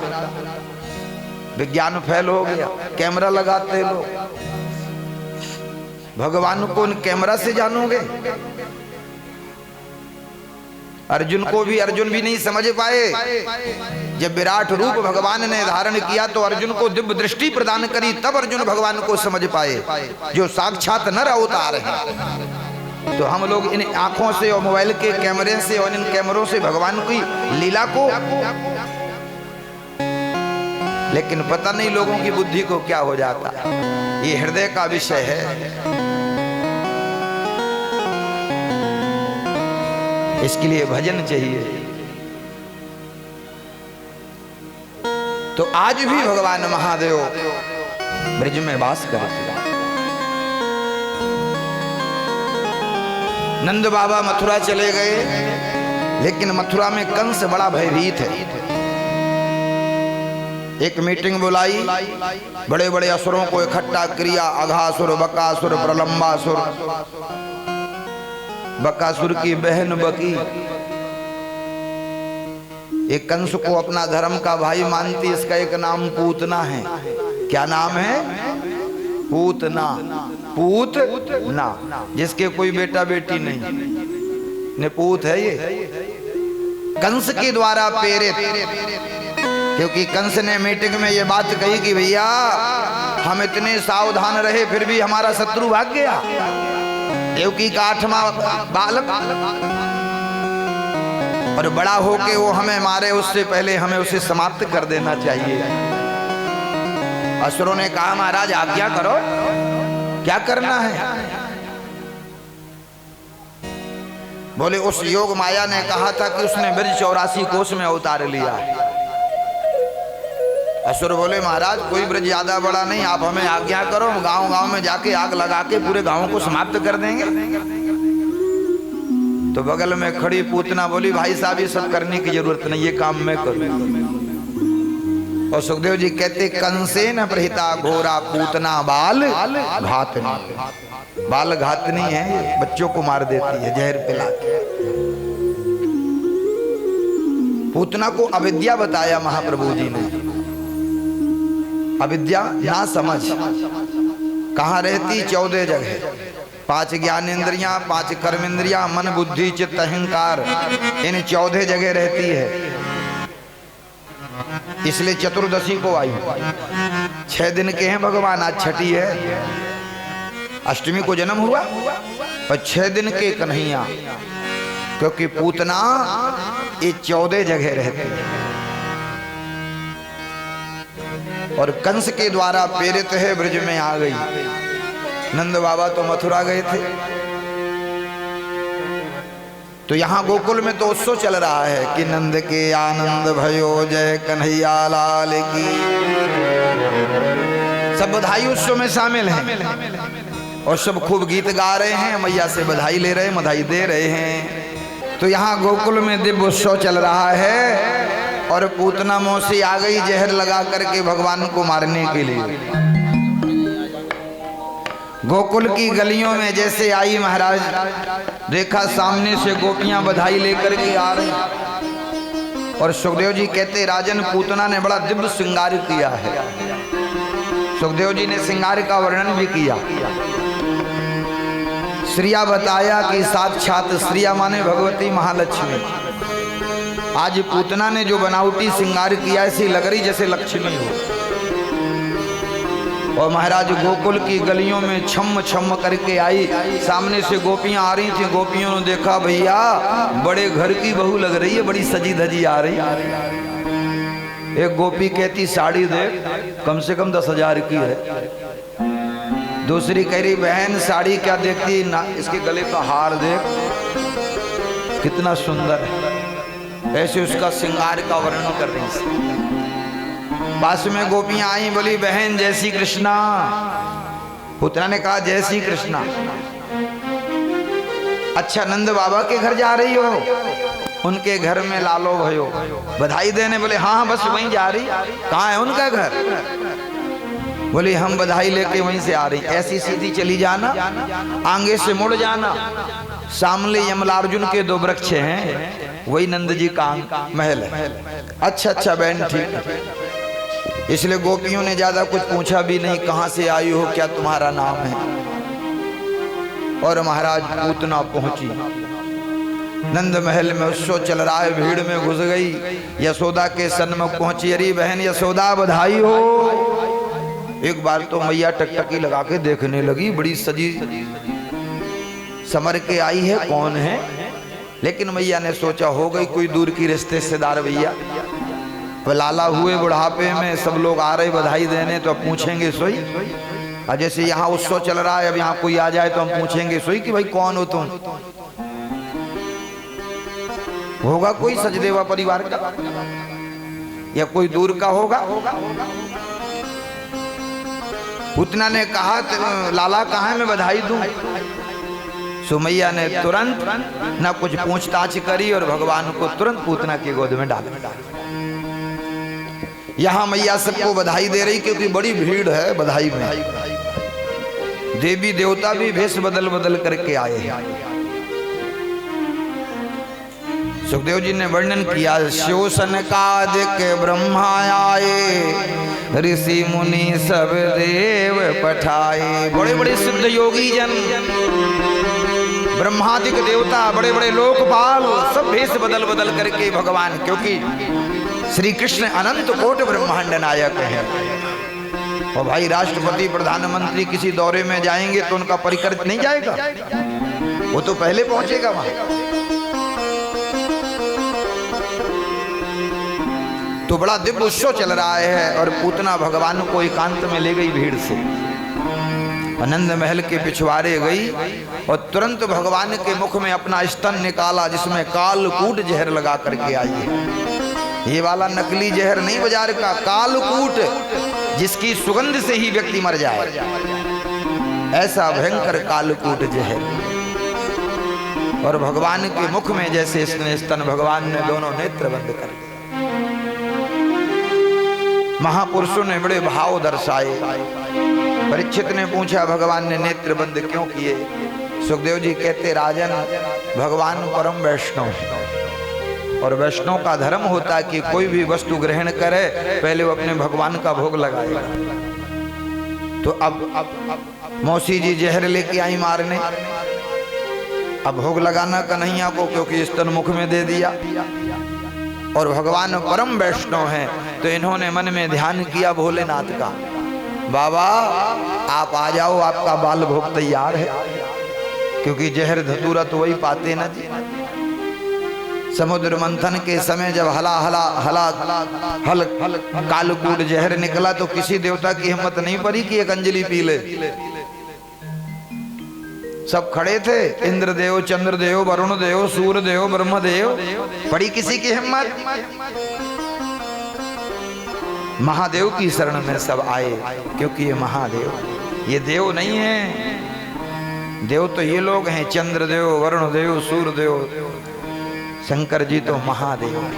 विज्ञान फैल हो गया, कैमरा लगाते लोग। भगवान को उन कैमरा से जानोगे? अर्जुन को भी अर्जुन भी नहीं समझ पाए। जब विराट रूप भगवान ने धारण किया तो अर्जुन को दिव्य दृष्टि प्रदान करी, तब अर्जुन भगवान को समझ पाए, जो साक्षात नर अवतार हैं। तो हम लोग इन आंखों से और मोबाइल के कैमरे से और इन कैमरों से भगवान की लीला को, लेकिन पता नहीं लोगों की बुद्धि को क्या हो जाता। ये हृदय का विषय है। इसके लिए भजन चाहिए। तो आज भी भगवान महादेव ब्रज में वास करते। नंद बाबा मथुरा चले गए, लेकिन मथुरा में कंस बड़ा भयभीत है। एक मीटिंग बुलाई, बड़े बड़े असुरों को इकट्ठा किया, अघासुर, बकासुर, प्रलंबासुर, बकासुर की बहन बकी। एक कंस को अपना धर्म का भाई मानती, इसका एक नाम पूतना है। क्या नाम है? पूतना। पूतना, जिसके कोई बेटा बेटी नहीं, निपूत है ये। कंस के द्वारा प्रेरित, क्योंकि कंस ने मीटिंग में ये बात कही कि भैया हम इतने सावधान रहे फिर भी हमारा शत्रु भाग गया। देवकी का 8वां बालक, और बड़ा होके वो हमें मारे, उससे पहले हमें उसे समाप्त कर देना चाहिए। असुरों ने कहा महाराज आज्ञा करो, क्या करना है? बोले उस योग माया ने कहा था कि उसने ब्रज 84 कोस में अवतार लिया है। असुर बोले महाराज कोई ब्रज ज्यादा बड़ा नहीं, आप हमें आज्ञा करो, गांव गांव में जाके आग लगा के पूरे गांव को समाप्त कर देंगे। तो बगल में खड़ी पूतना बोली भाई साहब ये सब करने की जरूरत नहीं, ये काम मैं करूं। और सुखदेव जी कहते कंसे न प्रहिता घोरा पूतना बाल घातनी। बाल घातनी है, ये बच्चों को मार देती है जहर पिला के। पूतना को अविद्या बताया महाप्रभु जी ने। अविद्या ना समझ कहाँ रहती? 14 जगह। 5 ज्ञानेंद्रियां, 5 कर्मेंद्रियां, मन बुद्धि चित्त अहंकार, इन 14 जगह रहती है। इसलिए चतुर्दशी को आई। 6 दिन के हैं भगवान, आज छठी है। अष्टमी को जन्म हुआ और 6 दिन के कन्हैया, क्योंकि पूतना ये 14 जगह रहती है। और कंस के द्वारा प्रेरित है, ब्रज में आ गई। नंद बाबा तो मथुरा गए थे, तो यहाँ गोकुल में तो उत्सव चल रहा है कि नंद के आनंद भयो जय कन्हैया लाल की। सब बधाई उत्सव में शामिल हैं और सब खूब गीत गा रहे हैं, मैया से बधाई ले रहे हैं, बधाई दे रहे हैं। तो यहाँ गोकुल में दिव्य उत्सव चल रहा है और पूतना मौसी आ गई जहर लगा करके भगवान को मारने के लिए। गोकुल की गलियों में जैसे आई महाराज, देखा सामने से गोपियां बधाई लेकर के आ रही। और सुखदेव जी कहते राजन पूतना ने बड़ा दिव्य श्रृंगार किया है। सुखदेव जी ने श्रृंगार का वर्णन भी किया। श्रिया बताया कि साक्षात श्रिया माने भगवती महालक्ष्मी। आज पूतना ने जो बनावटी श्रृंगार किया ऐसी लग रही जैसे लक्ष्मी हो। और महाराज गोकुल की गलियों में छम छम करके आई, सामने से गोपियां आ रही थी। गोपियों ने देखा भैया बड़े घर की बहू लग रही है, बड़ी सजी धजी आ रही। एक गोपी कहती साड़ी देख, कम से कम 10,000 की है। दूसरी कह रही बहन साड़ी क्या देखती ना, इसके गले का हार देख कितना सुंदर है। ऐसे उसका श्रृंगार का वर्णन कर रही थी। पास में गोपियां आई, बोली बहन जय श्री कृष्णा। पुतना ने कहा जय श्री कृष्णा। अच्छा नंद बाबा के घर जा रही हो? उनके घर में लालो भयो बधाई देने। बोले हाँ बस वहीं जा रही। कहाँ है उनका घर? बोले हम बधाई लेके वहीं से आ रही। ऐसी सीधी चली जाना, आगे से मुड़ जाना, सामने यमलार्जुन के 2 वृक्ष हैं, वही नंद जी का महल है। अच्छा बहन ठीक है। इसलिए गोपियों ने ज्यादा कुछ पूछा भी नहीं, कहां से आई हो, क्या तुम्हारा नाम है। और महाराज पूतना पहुंची। नंद महल में उत्सव चल रहा है, भीड़ में घुस गई, यशोदा के सन्मुख पहुंची। अरे बहन यशोदा बधाई हो। एक बार तो मैया टकटकी लगा के देखने लगी, बड़ी सजी समर के आई है, कौन है। लेकिन मैया ने सोचा हो गई कोई दूर की रिश्तेदार भैया। लाला हुए बुढ़ापे में, सब लोग आ रहे बधाई देने, तो अब पूछेंगे सोई। और जैसे यहाँ उत्सव चल रहा है, अब यहाँ कोई आ जाए तो हम पूछेंगे सोई कि भाई कौन हो तुम। होगा कोई सचदेवा परिवार का। या कोई दूर का होगा? पूतना ने कहा लाला कहाँ है, मैं बधाई दूं। सुमैया ने तुरंत ना कुछ पूछताछ करी और भगवान को तुरंत पूतना की गोद में डाल। यहाँ मैया सबको बधाई दे रही क्योंकि बड़ी भीड़ है बधाई में। देवी देवता भी भेष बदल बदल करके आए हैं। सुखदेव जी ने वर्णन किया, शोषण कादिक ब्रह्मा आए, ऋषि मुनि सब देव पठाए। बड़े बड़े सिद्ध योगी जन, ब्रह्मादिक देवता, बड़े बड़े लोकपाल सब भेष बदल बदल करके भगवान, क्योंकि श्री कृष्ण अनंत कोट ब्रह्मांड नायक हैं। और भाई राष्ट्रपति प्रधानमंत्री किसी दौरे में जाएंगे तो उनका परिकर नहीं जाएगा, वो तो पहले पहुंचेगा वहां। तो बड़ा दिव्य उत्सव चल रहा है और पूतना भगवान को एकांत में ले गई भीड़ से, आनंद महल के पिछवाड़े गई और तुरंत भगवान के मुख में अपना स्तन निकाला जिसमें कालकूट जहर लगा करके आई है। ये वाला नकली जहर नहीं बाजार का, कालकूट जिसकी सुगंध से ही व्यक्ति मर जाए, ऐसा भयंकर कालकूट जहर। और भगवान के मुख में जैसे इसने स्तन, भगवान ने दोनों नेत्र बंद कर दिए। महापुरुषों ने बड़े भाव दर्शाए। परीक्षित ने पूछा भगवान ने नेत्र बंद क्यों किए? सुखदेव जी कहते, राजन भगवान परम वैष्णव और वैष्णव का धर्म होता है कि कोई भी वस्तु ग्रहण करे पहले वो अपने भगवान का भोग लगाएगा। तो अब मौसी जी जहर लेके आई मारने, अब भोग लगाना कन्हैया को क्योंकि स्तन मुख में दे दिया। और भगवान परम वैष्णव हैं तो इन्होंने मन में ध्यान किया भोलेनाथ का, बाबा आप आ जाओ, आपका बाल भोग तैयार है। क्योंकि जहर धतूरा तो वही पाते ना जी। समुद्र मंथन के समय जब हल कालकूट जहर निकला तो किसी देवता की हिम्मत नहीं पड़ी कि एक अंजलि पी ले। सब खड़े थे, इंद्रदेव, चंद्रदेव, वरुण देव, सूर्यदेव, ब्रह्मदेव, पड़ी किसी की हिम्मत? महादेव की शरण में सब आए क्योंकि ये महादेव, ये देव नहीं है। देव तो ये लोग हैं, चंद्रदेव, वरुणदेव, सूर्यदेव। शंकर जी तो महादेव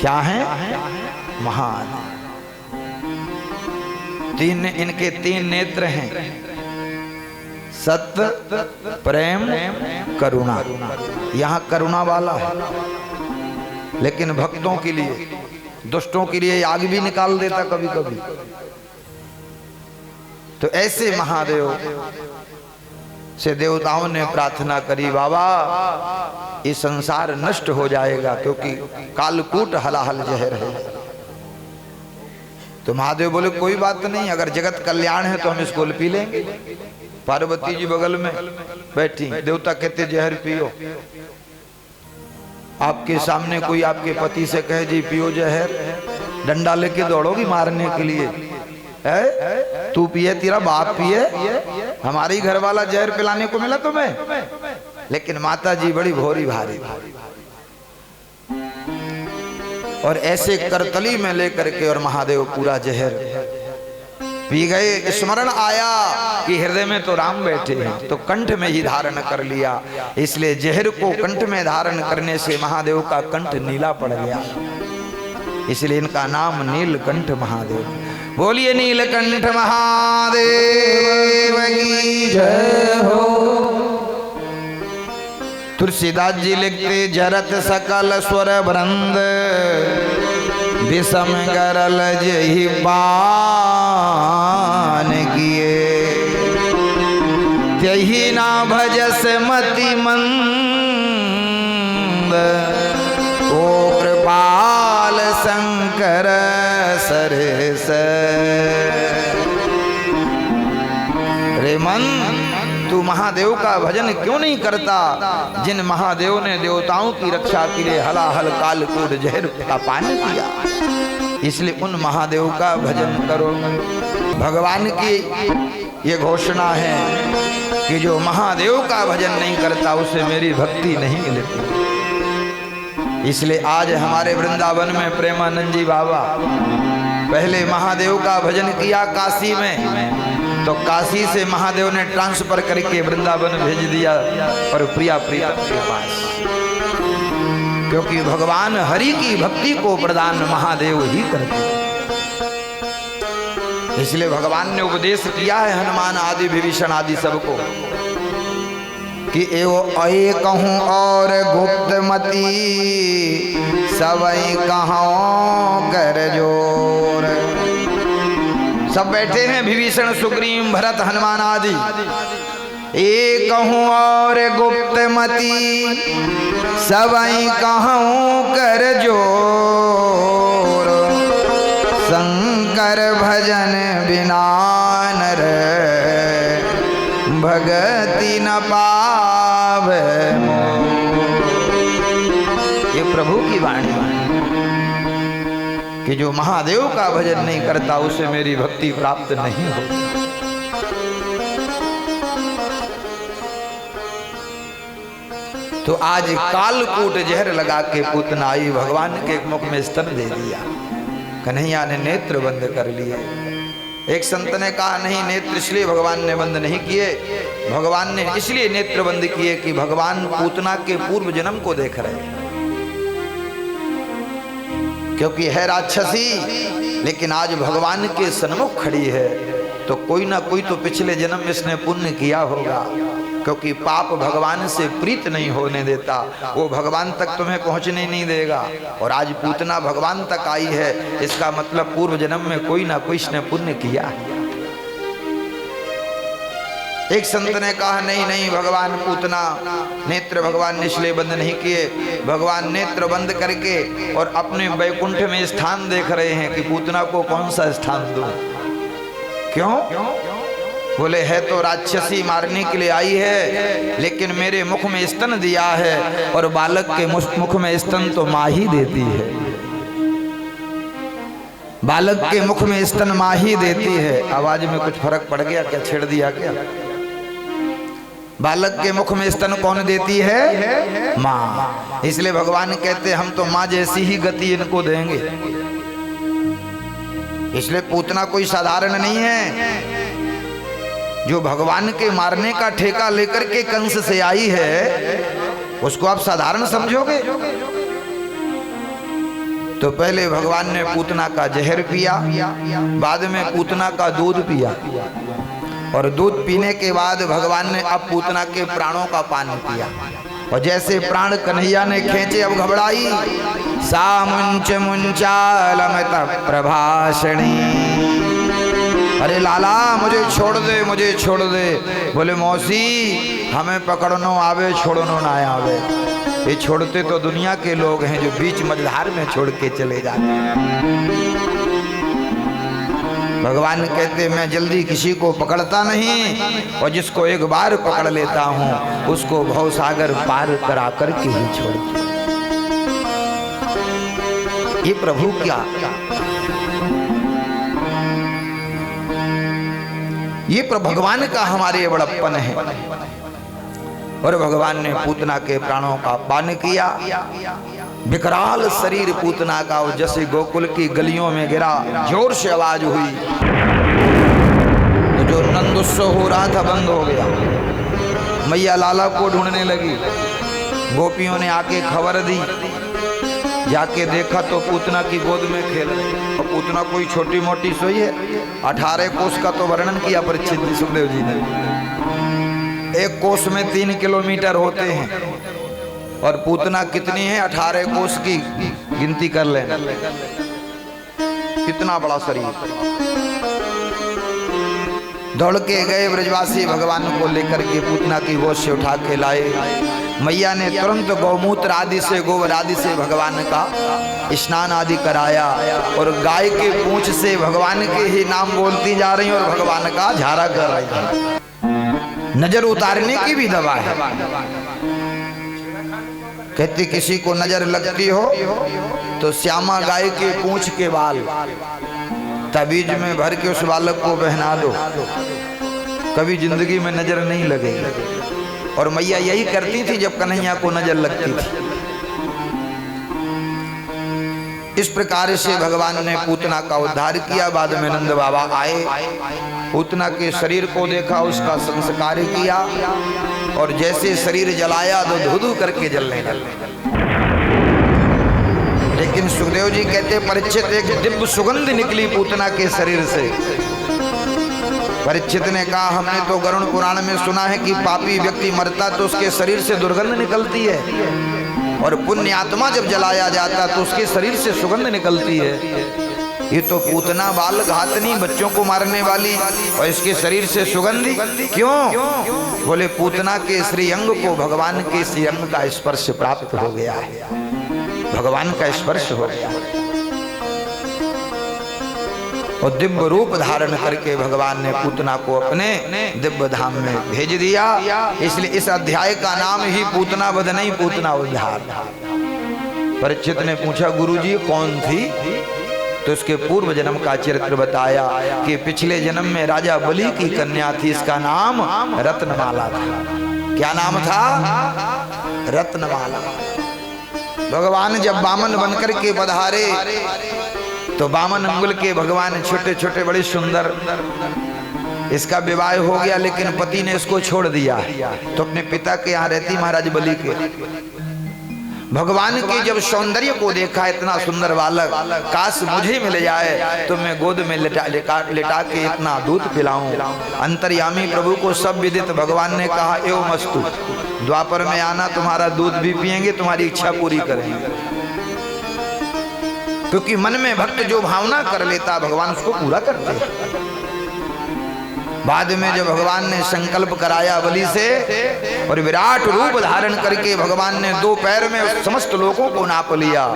क्या है? महादेव। तीन, इनके तीन नेत्र हैं, सत्य, प्रेम, करुणा। यहाँ करुणा वाला है, लेकिन भक्तों के लिए, दुष्टों के लिए आग भी निकाल देता कभी कभी। तो ऐसे महादेव से देवताओं ने प्रार्थना करी, बाबा ये संसार नष्ट हो जाएगा क्योंकि कालकूट हलाहल जहर है। तो महादेव बोले कोई बात नहीं, अगर जगत कल्याण है तो हम इसको पी लेंगे। पार्वती जी बगल में बैठी, देवता कहते जहर पियो। आपके सामने कोई आपके पति से कहे जी पियो जहर, डंडा लेके दौड़ोगी मारने के लिए? है तू पिए, तेरा बाप पिए, हमारी घर वाला जहर पिलाने को मिला तुम्हें? लेकिन माता जी बड़ी भोरी भारी और ऐसे करतली में लेकर के और महादेव पूरा जहर पी गए। स्मरण आया कि हृदय में तो राम बैठे हैं, तो कंठ में ही धारण कर लिया। इसलिए जहर को कंठ में धारण करने से महादेव का कंठ नीला पड़ गया, इसलिए इनका नाम नीलकंठ महादेव। बोलिए नीलकंठ महादेव की जय हो। तुलसीदास जी लिखते, जरत सकल स्वर वृंद, विषम गरल जहि पान किए, त्यहि ना भजस मति मंद, ओ कृपाल शंकर सरेस। रे मन, तू महादेव का भजन क्यों नहीं करता, जिन महादेव ने देवताओं की रक्षा के लिए हलाहल कालकूट जहर का पान किया? इसलिए उन महादेव का भजन करो। भगवान की ये घोषणा है कि जो महादेव का भजन नहीं करता उसे मेरी भक्ति नहीं मिलती। इसलिए आज हमारे वृंदावन में प्रेमानंद जी बाबा पहले महादेव का भजन किया काशी में, तो काशी से महादेव ने ट्रांसफर करके वृंदावन भेज दिया और प्रिया प्रीतम के पास, क्योंकि भगवान हरि की भक्ति को प्रदान महादेव ही करते हैं। इसलिए भगवान ने उपदेश किया है हनुमान आदि विभीषण आदि सबको कि एवो अये कहूँ और गुप्तमती सबई कहाँ कर जोर। सब बैठे हैं विभीषण सुग्रीव भरत हनुमान आदि। ए कहूँ और गुप्तमती सबई कहाँ कर जोर। शंकर भजन बिना नर भगति न पावे। ये प्रभु की वाणी कि जो महादेव का भजन नहीं करता उसे मेरी भक्ति प्राप्त नहीं होती। तो आज कालकूट जहर लगा के पूतना आई, भगवान के मुख में स्तन दे दिया। कन्हैया ने नेत्र बंद कर लिए। एक संत ने कहा नहीं, नेत्र इसलिए भगवान ने बंद नहीं किए, भगवान ने इसलिए नेत्र बंद किए कि भगवान पूतना के पूर्व जन्म को देख रहे हैं। क्योंकि है राक्षसी, लेकिन आज भगवान के सन्मुख खड़ी है, तो कोई ना कोई तो पिछले जन्म इसने पुण्य किया होगा। क्योंकि पाप भगवान से प्रीत नहीं होने देता, वो भगवान तक तुम्हें पहुंचने नहीं देगा। और आज पूतना भगवान तक आई है, इसका मतलब पूर्व जन्म में कोई ना कोई इसने पुण्य किया है। एक संत ने कहा नहीं नहीं, भगवान पूतना नेत्र भगवान ने इसलिए बंद नहीं किए, भगवान नेत्र बंद करके और अपने वैकुंठ में स्थान देख रहे हैं कि पूतना को कौन सा स्थान दूं। क्यों? बोले है तो राक्षसी मारने के लिए आई है, लेकिन मेरे मुख में स्तन दिया है, और बालक के मुख में स्तन तो माँ ही देती है। बालक के मुख में स्तन माँ ही देती है। आवाज में कुछ फर्क पड़ गया क्या? छेड़ दिया क्या? बालक के मुख में स्तन कौन देती है? माँ। इसलिए भगवान कहते हम तो माँ जैसी ही गति इनको देंगे। इसलिए पूतना कोई साधारण नहीं है। जो भगवान के मारने का ठेका लेकर के कंस से आई है, उसको आप साधारण समझोगे? तो पहले भगवान ने पूतना का जहर पिया, बाद में पूतना का दूध पिया, और दूध पीने के बाद भगवान ने अब पूतना के प्राणों का पान पिया। और जैसे प्राण कन्हैया ने खींचे, अब घबराई। सा मुंच मुंचालमत प्रभाषणी। अरे लाला मुझे छोड़ दे, मुझे छोड़ दे। बोले मौसी हमें पकड़नो आवे, छोड़नो ना आवे। ये छोड़ते तो दुनिया के लोग हैं जो बीच मझधार में छोड़ के चले जाते हैं। भगवान कहते मैं जल्दी किसी को पकड़ता नहीं, और जिसको एक बार पकड़ लेता हूँ उसको भवसागर पार करा करके ही छोड़ता। ये प्रभु क्या, ये भगवान का हमारे बड़प्पन है। और भगवान ने पूतना के प्राणों का पान किया। विकराल शरीर पूतना का, और जैसे गोकुल की गलियों में गिरा, जोर से आवाज हुई, तो जो नंद उत्सव हो रहा था बंद हो गया। मैया लाला को ढूंढने लगी। गोपियों ने आके खबर दी, जाके देखा तो पूतना की गोद में खेल रही। और पूतना कोई छोटी मोटी सोई है। 18 कोस का तो वर्णन किया परीक्षित जी सुखदेव जी ने। एक कोस में 3 किलोमीटर होते हैं, और पूतना कितनी है 18 कोस की गिनती कर लेना। कितना बड़ा शरीर। दौड़ के गए ब्रजवासी भगवान को लेकर के पूतना की गोद से उठा के लाए। मैया ने तुरंत गौमूत्र आदि से, गोबर आदि से भगवान का स्नान आदि कराया, और गाय के पूंछ से भगवान के ही नाम बोलती जा रही और भगवान का झाड़ा कर रही है। नजर उतारने की भी दवा है। कहती किसी को नजर लगती हो तो श्यामा गाय के पूंछ के बाल तबीज में भर के उस बालक को पहना दो, कभी जिंदगी में नजर नहीं लगेगी। और मैया यही करती थी जब कन्हैया को नजर लगती थी। इस प्रकार से भगवान ने पूतना का उद्धार किया। बाद में नंद बाबा आए, पूतना के शरीर को देखा, उसका संस्कार किया और जैसे शरीर जलाया तो धू-धू करके जलने लगा। लेकिन सुखदेव जी कहते परीक्षित एक दिव्य सुगंध निकली पूतना के शरीर से। परीक्षित ने कहा हमने तो गरुड़ पुराण में सुना है कि पापी व्यक्ति मरता तो उसके शरीर से दुर्गंध निकलती है और पुण्य आत्मा जब जलाया जाता तो उसके शरीर से सुगंध निकलती है। ये तो पूतना बाल घातनी, बच्चों को मारने वाली, और इसके शरीर से सुगंधी क्यों? बोले पूतना के श्रीअंग को भगवान के श्रीअंग का स्पर्श प्राप्त हो गया है, भगवान का स्पर्श हो गया और दिव्य रूप धारण करके भगवान ने पूतना को अपने दिव्य धाम में भेज दिया। इसलिए इस अध्याय का नाम ही पूतना वध नहीं, पूतना उद्धार। परीक्षित ने पूछा गुरुजी कौन थी? तो उसके पूर्व जन्म का चरित्र बताया कि पिछले जन्म में राजा बलि की कन्या थी, इसका नाम रत्नमाला था। क्या नाम था? रत्नमाला। भगवान जब बामन बनकर के पधारे तो बामन अंगुल के भगवान छोटे छोटे बड़े सुंदर। इसका विवाह हो गया लेकिन पति ने इसको छोड़ दिया तो अपने पिता के यहाँ रहती महाराज बलि के। भगवान के जब सौंदर्य को देखा, इतना सुंदर बालक, काश मुझे मिल जाए तो मैं गोद में लेटा के इतना दूध पिलाऊं। अंतर्यामी प्रभु को सब विदित भगवान ने कहा एवं मस्तु, द्वापर में आना, तुम्हारा दूध भी पिएंगे, तुम्हारी इच्छा पूरी करेंगे। क्योंकि मन में भक्त जो भावना कर लेता भगवान उसको पूरा करते हैं। बाद में जब भगवान ने संकल्प कराया बलि से और विराट रूप धारण करके भगवान ने 2 पैर में समस्त लोगों को नाप लिया,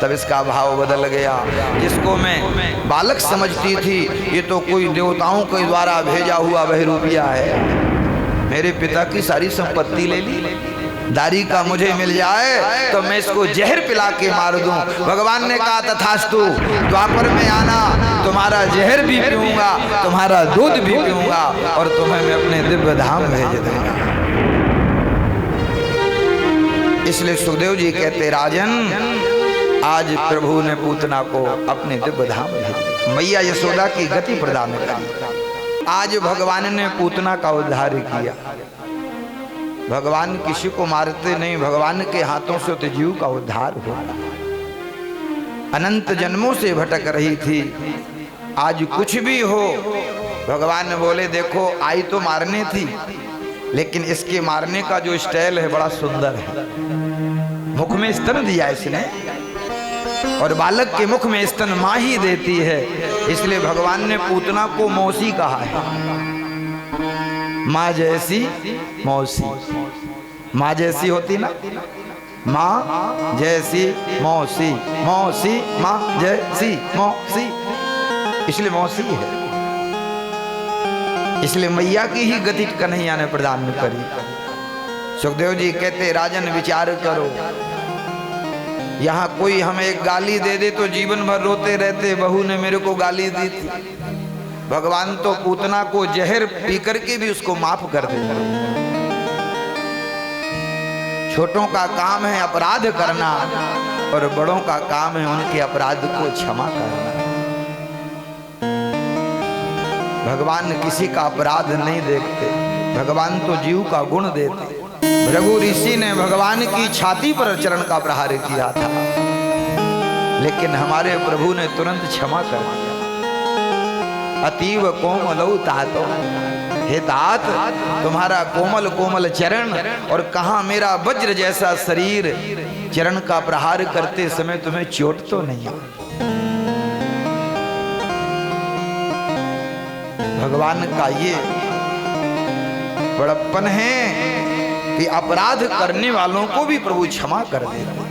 तब इसका भाव बदल गया। जिसको मैं बालक समझती थी ये तो कोई देवताओं के द्वारा भेजा हुआ बहरूपिया है, मेरे पिता की सारी संपत्ति ले ली, दारी का मुझे मिल जाए तो मैं इसको जहर पिला के मार दूं। भगवान ने कहा तथास्तु, द्वापर में आना, तुम्हारा जहर भी पीऊंगा, तुम्हारा दूध भी पीऊंगा और तुम्हें मैं अपने दिव्य धाम भेज दूंगा। इसलिए सुखदेव जी कहते राजन आज प्रभु ने पूतना को अपने दिव्य धाम भेज दिया, मैया यशोदा की गति प्रदान करी। आज भगवान ने पूतना का उद्धार किया। भगवान किसी को मारते नहीं, भगवान के हाथों से तो जीव का उद्धार हुआ। अनंत जन्मों से भटक रही थी, आज कुछ भी हो भगवान बोले देखो आई तो मारने थी लेकिन इसके मारने का जो स्टाइल है बड़ा सुंदर है। मुख में स्तन दिया इसने और बालक के मुख में स्तन माँ ही देती है, इसलिए भगवान ने पूतना को मौसी कहा है। माँ जैसी मौसी, माँ जैसी होती ना, माँ जैसी मौसी, मौसी माँ जैसी मौसी, इसलिए मौसी है। इसलिए मैया की ही गति कन्हैया ने प्रदान करी। सुखदेव जी कहते राजन विचार करो, यहाँ कोई हमें एक गाली दे दे तो जीवन भर रोते रहते, बहू ने मेरे को गाली दी थी। भगवान तो पूतना को जहर पी करके भी उसको माफ कर देते। छोटों का काम है अपराध करना और बड़ों का काम है उनके अपराध को क्षमा करना। भगवान किसी का अपराध नहीं देखते, भगवान तो जीव का गुण देते। भृगु ऋषि ने भगवान की छाती पर चरण का प्रहार किया था लेकिन हमारे प्रभु ने तुरंत क्षमा कर दिया। अतीव कोमलौ तातो, हे तात तुम्हारा कोमल कोमल चरण और कहाँ मेरा वज्र जैसा शरीर, चरण का प्रहार करते समय तुम्हें चोट तो नहीं? भगवान का ये बड़प्पन है कि अपराध करने वालों को भी प्रभु क्षमा कर देते,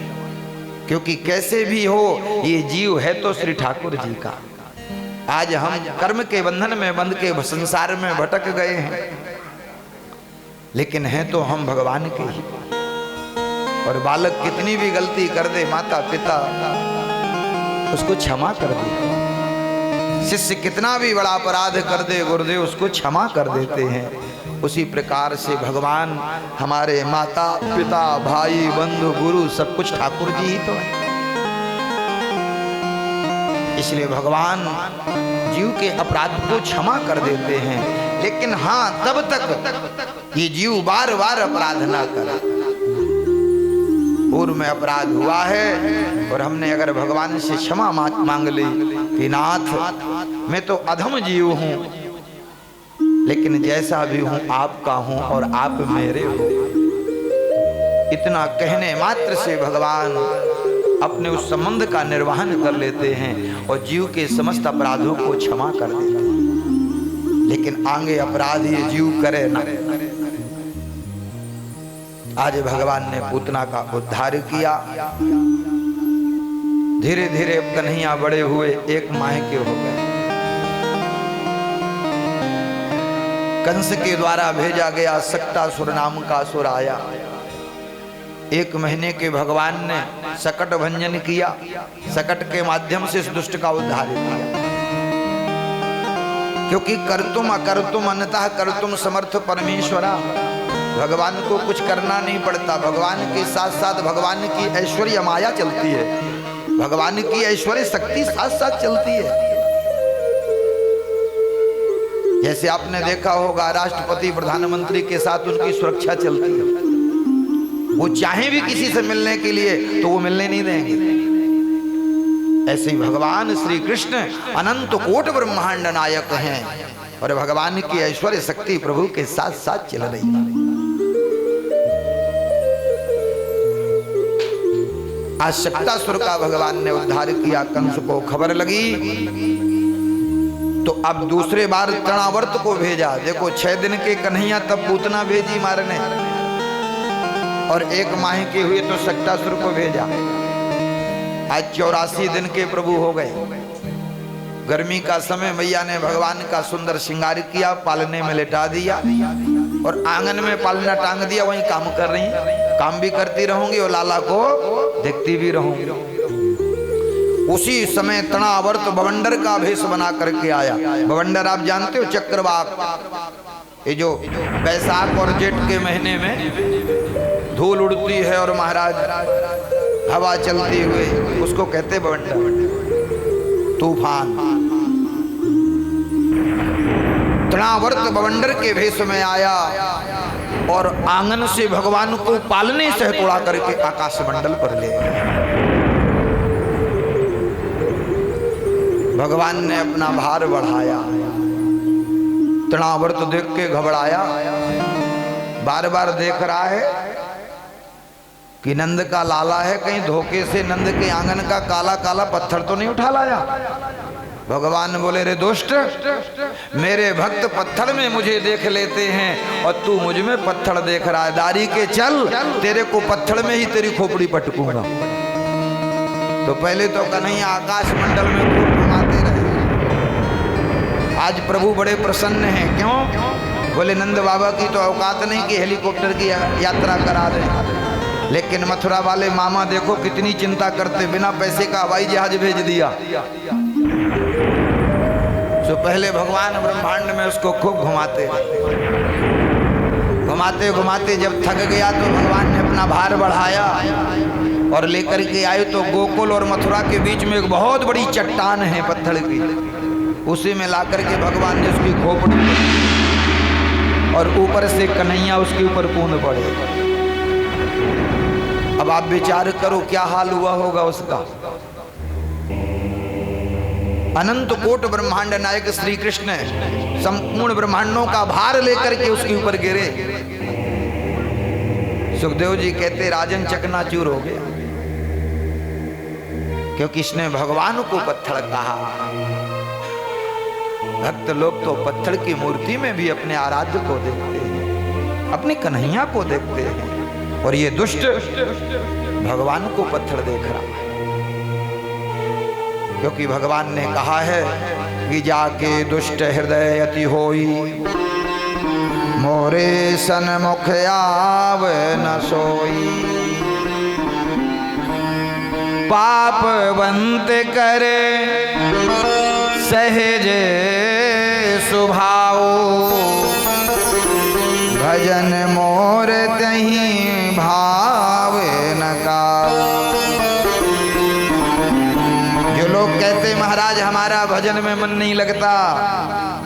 क्योंकि कैसे भी हो ये जीव है तो श्री ठाकुर जी का। आज हम कर्म के बंधन में बंध के संसार में भटक गए हैं लेकिन हैं तो हम भगवान के ही। और बालक कितनी भी गलती कर दे माता पिता उसको क्षमा कर दे, शिष्य कितना भी बड़ा अपराध कर दे गुरुदेव उसको क्षमा कर देते हैं। उसी प्रकार से भगवान हमारे माता पिता भाई बंधु गुरु सब कुछ ठाकुर जी ही तो है। इसलिए भगवान जीव के अपराध को क्षमा कर देते हैं, लेकिन हाँ तब तक ये जीव बार बार अपराध ना करे। पूर्व में अपराध हुआ है और हमने अगर भगवान से क्षमा मांग ली कि नाथ मैं तो अधम जीव हूं, लेकिन जैसा भी हूं आपका हूं और आप मेरे हो, इतना कहने मात्र से भगवान अपने उस संबंध का निर्वहन कर लेते हैं और जीव के समस्त अपराधों को क्षमा कर देते हैं। लेकिन आगे अपराध ये जीव करे ना। आज भगवान ने पूतना का उद्धार किया। धीरे धीरे कन्हैया बड़े हुए, एक माह के हो गए। कंस के द्वारा भेजा गया सक्टासुर नाम का असुर आया। 1 महीने के भगवान ने सकट भंजन किया, सकट के माध्यम से इस दुष्ट का उद्धार किया। क्योंकि कर्तुम अकर्तुम अन्यतः कर्तुम समर्थ परमेश्वरा, भगवान को कुछ करना नहीं पड़ता। भगवान के साथ साथ भगवान की ऐश्वर्य माया चलती है, भगवान की ऐश्वर्य शक्ति साथ साथ चलती है। जैसे आपने देखा होगा राष्ट्रपति प्रधानमंत्री के साथ उनकी सुरक्षा चलती है, वो चाहे भी किसी से मिलने के लिए तो वो मिलने नहीं देंगे। ऐसे ही भगवान श्री कृष्ण अनंत कोट ब्रह्मांड नायक हैं और भगवान की ऐश्वर्य शक्ति प्रभु के साथ साथ चल रही है। आज सक्टासुर का भगवान ने उद्धार किया। कंस को खबर लगी तो अब दूसरे बार तृणावर्त को भेजा। देखो 6 दिन के कन्हैया तब पूतना भेजी मारने, और 1 माह के हुए तो सक्टासुर को भेजा। आज 84 दिन के प्रभु हो गए। गर्मी का समय मैया ने भगवान का सुंदर श्रृंगार किया, पालने में लेटा दिया और आंगन में पालना टांग दिया। वहीं काम कर रही, काम भी करती रहूंगी और लाला को देखती भी रहूंगी। उसी समय तृणावर्त बवंडर का भेष बना करके आया। बवंडर आप जानते हो, चक्रवाक, ये जो बैसाख और जेठ के महीने में धूल उड़ती है और महाराज हवा चलती हुई, उसको कहते बवंडर, तूफान। तृणावर्त बवंडर के भेष में आया और आंगन से भगवान को पालने से तोड़ा करके आकाश मंडल पर ले गया। भगवान ने अपना भार बढ़ाया। तृणावर्त देख के घबराया, बार बार देख रहा है कि नंद का लाला है, कहीं धोखे से नंद के आंगन का काला काला पत्थर तो नहीं उठा लाया। भगवान बोले, रे दुष्ट, मेरे भक्त पत्थर में मुझे देख लेते हैं और तू मुझ में पत्थर देख रहा है। दारी के चल, तेरे को पत्थर में ही तेरी खोपड़ी पटकूंगा। तो पहले तो कन्हैया आकाश मंडल में खूब घुमाते रहे। आज प्रभु बड़े प्रसन्न हैं। क्यों? बोले नंद बाबा की तो औकात नहीं कि हेलीकॉप्टर की यात्रा करा दें, लेकिन मथुरा वाले मामा देखो कितनी चिंता करते, बिना पैसे का हवाई जहाज भेज दिया। तो पहले भगवान ब्रह्मांड में उसको खूब घुमाते घुमाते घुमाते जब थक गया तो भगवान ने अपना भार बढ़ाया और लेकर के आए। तो गोकुल और मथुरा के बीच में एक बहुत बड़ी चट्टान है पत्थर की, उसी में लाकर के भगवान ने उसकी खोपड़ी और ऊपर से कन्हैया उसके ऊपर कूद पड़े। अब आप विचार करो क्या हाल हुआ होगा उसका। अनंत कोट ब्रह्मांड नायक श्री कृष्ण संपूर्ण ब्रह्मांडों का भार लेकर के उसके ऊपर गिरे। सुखदेव जी कहते राजन चकनाचूर हो गया, क्योंकि इसने भगवान को पत्थर कहा। भक्त लोग तो पत्थर की मूर्ति में भी अपने आराध्य को देखते हैं, अपने कन्हैया को देखते हैं, और ये दुष्ट भगवान को पत्थर देख रहा है। क्योंकि भगवान ने कहा है कि जाके दुष्ट हृदय अति होई, मोरे सन्मुख आव न सोई। पाप बंत करे सहज सुभाओ, भजन मोर तहीं भाव न का। जो लोग कहते महाराज हमारा भजन में मन नहीं लगता,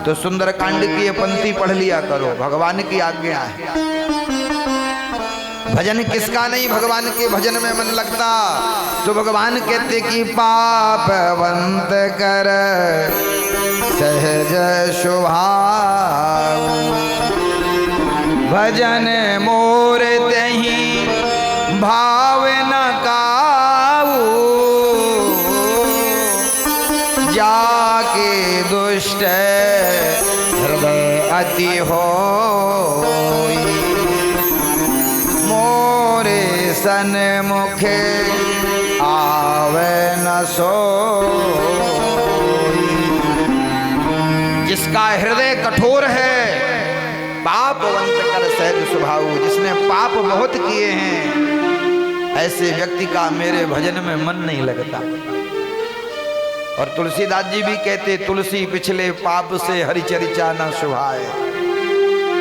तो सुंदरकांड की ये पंक्ति पढ़ लिया करो, भगवान की आज्ञा है। भजन किसका नहीं भगवान के भजन में मन लगता। तो भगवान कहते कि पापवंत कर सहज स्वभाव, भजन मोर तहि भाव न काऊ, जाके दुष्ट हृदय अति होई, मोरे सन्मुख आवे न सोई। जिसका हृदय कठोर है, पापवंत कर सहज स्वभाव, जिसने पाप बहुत किए हैं, ऐसे व्यक्ति का मेरे भजन में मन नहीं लगता। और तुलसीदास जी भी कहते, तुलसी पिछले पाप से हरिचर्चा न सुहाए।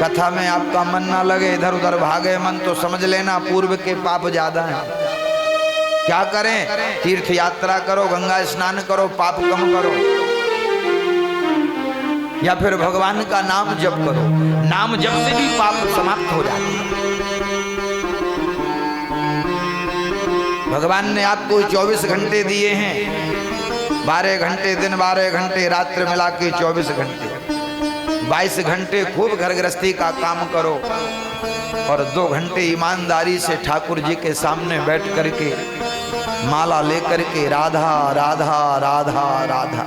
कथा में आपका मन ना लगे, इधर उधर भागे मन, तो समझ लेना पूर्व के पाप ज्यादा हैं। क्या करें? तीर्थ यात्रा करो, गंगा स्नान करो, पाप कम करो, या फिर भगवान का नाम जप करो। नाम जप से भी पाप समाप्त हो जाते हैं। भगवान ने आपको 24 घंटे दिए हैं, 12 घंटे दिन, 12 घंटे रात्र मिला के 24 घंटे, 22 घंटे खूब घर गृहस्थी का काम करो, और 2 घंटे ईमानदारी से ठाकुर जी के सामने बैठ करके माला लेकर के राधा राधा राधा राधा।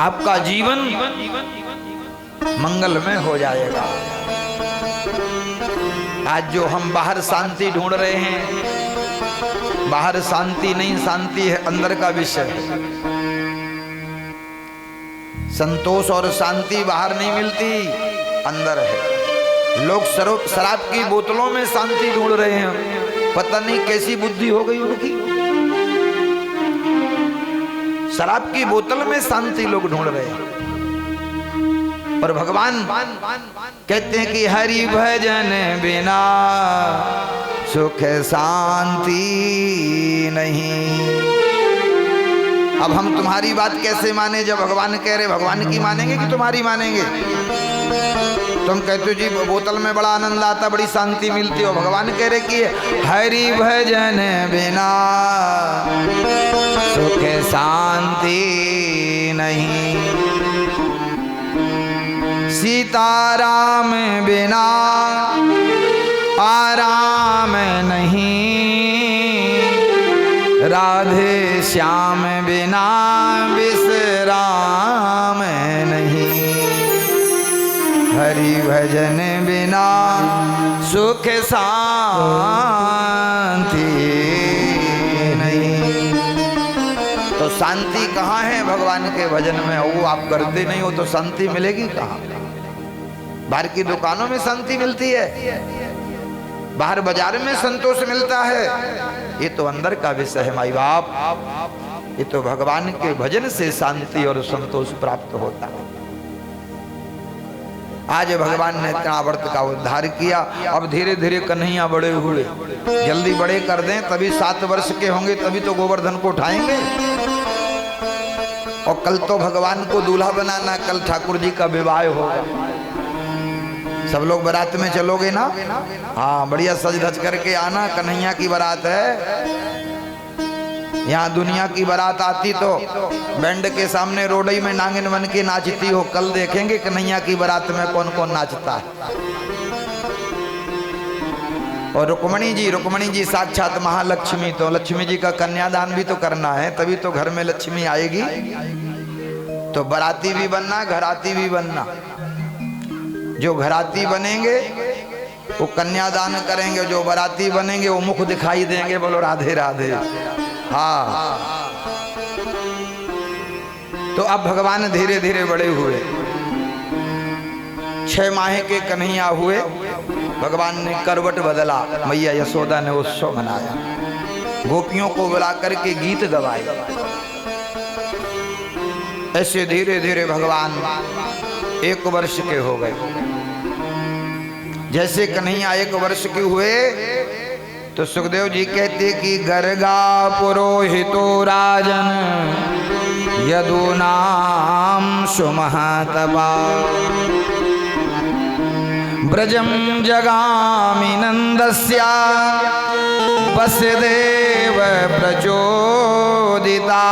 आपका जीवन मंगलमय हो जाएगा। आज जो हम बाहर शांति ढूंढ रहे हैं, बाहर शांति नहीं, शांति है अंदर का विषय। संतोष और शांति बाहर नहीं मिलती, अंदर है। लोग शराब की बोतलों में शांति ढूंढ रहे हैं, पता नहीं कैसी बुद्धि हो गई उनकी। शराब की बोतल में शांति लोग ढूंढ रहे हैं। पर भगवान कहते हैं कि हरि भजन बिना सुख शांति नहीं। अब हम तुम्हारी बात कैसे माने, जब भगवान कह रहे, भगवान की मानेंगे कि तुम्हारी मानेंगे? तुम कहते हो जी बोतल में बड़ा आनंद आता, बड़ी शांति मिलती हो, भगवान कह रहे कि हरि भजन बिना सुख शांति नहीं, सीताराम बिना आराम नहीं, राधे श्याम बिना विश्राम नहीं, हरि भजन बिना सुख शांति नहीं। तो शांति कहाँ है? भगवान के भजन में। वो आप करते नहीं हो तो शांति मिलेगी कहाँ? बाहर की दुकानों में शांति मिलती है, बाहर बाजार में संतोष मिलता है, ये तो अंदर का विषय है माई बाप। ये तो भगवान के भजन से शांति और संतोष प्राप्त होता है। आज भगवान ने तृणावर्त का उद्धार किया। अब धीरे धीरे कन्हैया बड़े हुए, जल्दी बड़े कर दें, तभी 7 वर्ष के होंगे, तभी तो गोवर्धन को उठाएंगे। और कल तो भगवान को दूल्हा बनाना, कल ठाकुर जी का विवाह होगा। सब लोग बारात में चलोगे ना? हाँ, बढ़िया सज धज करके आना, कन्हैया की बारात है। यहाँ दुनिया की बारात आती तो बैंड के सामने रोडई में नांगिन बन के नाचती हो। कल देखेंगे कन्हैया की बारात में कौन कौन नाचता है। और रुक्मणी जी साक्षात महालक्ष्मी, तो लक्ष्मी जी का कन्यादान भी तो करना है, तभी तो घर में लक्ष्मी आएगी। तो बाराती भी बनना, घराती भी बनना। जो घराती बनेंगे वो कन्यादान करेंगे, जो बाराती बनेंगे वो मुख दिखाई देंगे। बोलो राधे राधे। हाँ, तो अब भगवान धीरे धीरे बड़े हुए। 6 माह के कन्हैया हुए, भगवान ने करवट बदला। मैया यशोदा ने उत्सव मनाया, गोपियों को बुला करके गीत गवाए। ऐसे धीरे धीरे भगवान 1 वर्ष के हो गए। जैसे कन्हैया 1 वर्ष के हुए, तो सुखदेव जी कहते कि गर्गा पुरोहितो राजन यदूनाम सुमहातपा ब्रजम जगामि नंदस्या वसुदेव प्रचोदिता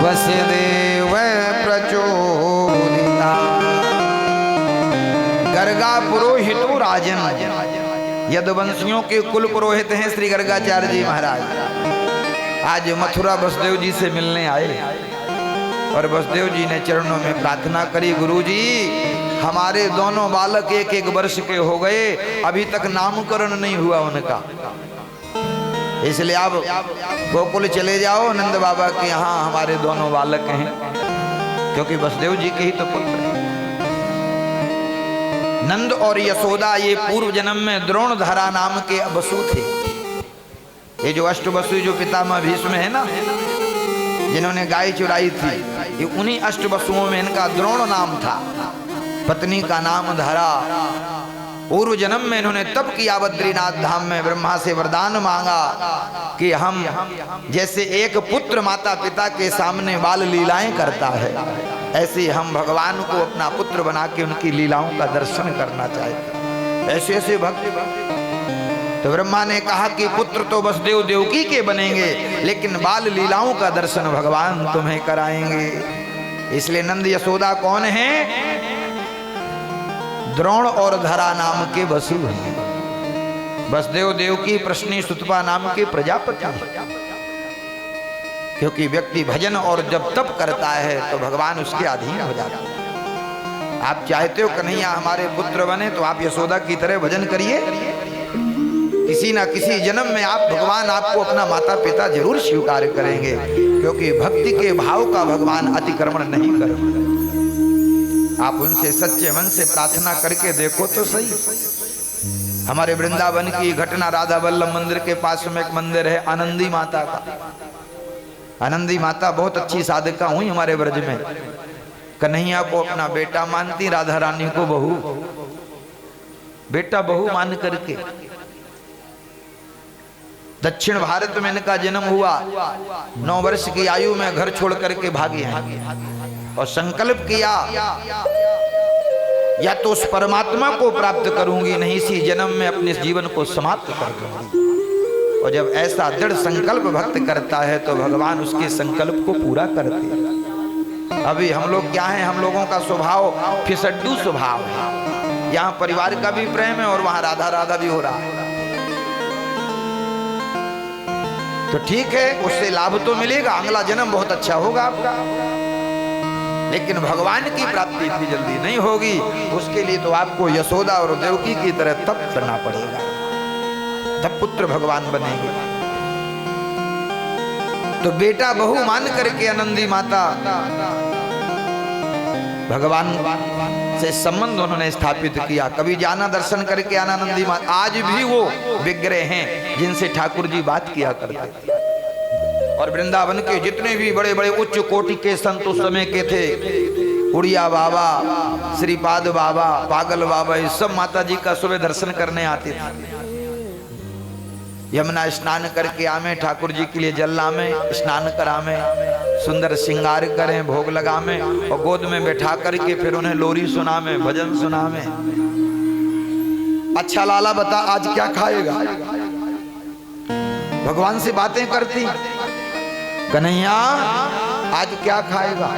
वसुदेव प्रचोदिता। गर्गा पुरोहितो राजन, यदुवंशियों के कुल पुरोहित हैं श्री गर्गाचार्य जी महाराज। आज मथुरा वसुदेव जी से मिलने आए और वसुदेव जी ने चरणों में प्रार्थना करी, गुरुजी हमारे दोनों बालक 1-1 वर्ष के हो गए, अभी तक नामकरण नहीं हुआ उनका, इसलिए आप गोकुल चले जाओ नंद बाबा के यहाँ, हमारे दोनों बालक हैं, क्योंकि वसुदेव जी के ही तो पुत्र हैं। नंद और यशोदा ये पूर्व जन्म में द्रोणधरा नाम के वसु थे। ये जो अष्टवसु जो पितामह भीष्म है ना, जिन्होंने गाय चुराई थी, ये उन्हीं अष्टवसुओं में इनका द्रोण नाम था। पत्नी का नाम धरा। पूर्व जन्म में इन्होंने तप किया बद्रीनाथ धाम में, ब्रह्मा से वरदान मांगा कि हम जैसे एक पुत्र माता पिता के सामने बाल लीलाएं करता है, ऐसे हम भगवान को अपना पुत्र बना के उनकी लीलाओं का दर्शन करना चाहते, ऐसे ऐसे भक्त। तो ब्रह्मा ने कहा कि पुत्र तो वसुदेव देवकी के बनेंगे, लेकिन बाल लीलाओं का दर्शन भगवान तुम्हें कराएंगे। इसलिए नंद यशोदा कौन है? द्रोण और धरा नाम के वसु हैं। वसुदेव देवकी प्रश्नी सुतपा नाम के प्रजापति, क्योंकि व्यक्ति भजन और जब तप करता है तो भगवान उसके अधीन हो जाते हैं। आप चाहते हो कन्हैया हमारे पुत्र बने, तो आप यशोदा की तरह भजन करिए, किसी ना किसी जन्म में आप भगवान आपको अपना माता पिता जरूर स्वीकार करेंगे, क्योंकि भक्ति के भाव का भगवान अतिक्रमण नहीं करेंगे। आप उनसे सच्चे मन से प्रार्थना करके देखो तो सही। हमारे वृंदावन की घटना, राधा वल्लभ मंदिर के पास में एक मंदिर है आनंदी माता का। आनंदी माता बहुत अच्छी साधका हुई हमारे ब्रज में। कन्हैया को अपना बेटा मानती, राधा रानी को बहू, बेटा बहू मान करके दक्षिण भारत में इनका जन्म हुआ। 9 वर्ष की आयु में घर छोड़ करके भागी हैं और संकल्प किया या तो उस परमात्मा को प्राप्त करूंगी, नहीं इसी जन्म में अपने जीवन को समाप्त कर दूंगी। और जब ऐसा दृढ़ संकल्प भक्त करता है तो भगवान उसके संकल्प को पूरा करते हैं। अभी हम लोग क्या है, हम लोगों का स्वभाव फिसड्डू स्वभाव है। यहाँ परिवार का भी प्रेम है और वहां राधा राधा भी हो रहा है, तो ठीक है, उससे लाभ तो मिलेगा, अगला जन्म बहुत अच्छा होगा आपका, लेकिन भगवान की प्राप्ति इतनी जल्दी नहीं होगी। उसके लिए तो आपको यशोदा और देवकी की तरह तप करना पड़ेगा, तब पुत्र भगवान बनेंगे। तो बेटा बहू मान करके आनंदी माता भगवान से संबंध उन्होंने स्थापित किया। कभी जाना दर्शन करके आना आनंदी माता। आज भी वो विग्रह हैं जिनसे ठाकुर जी बात किया करते थे। और वृंदावन के जितने भी बड़े बड़े उच्च कोटि के संत उस समय के थे, उड़िया बाबा, श्रीपाद बाबा, पागल बाबा, ये सब माता जी का सुबह दर्शन करने आते थे। यमुना स्नान करके आमे, ठाकुर जी के लिए जल लामे, स्नान करामे, सुंदर श्रृंगार करें, भोग लगामे और गोद में बैठा करके फिर उन्हें लोरी सुनामे, भजन सुनामे। अच्छा लाला बता आज क्या खाएगा, भगवान से बातें करती। कन्हैया आज क्या खाएगा?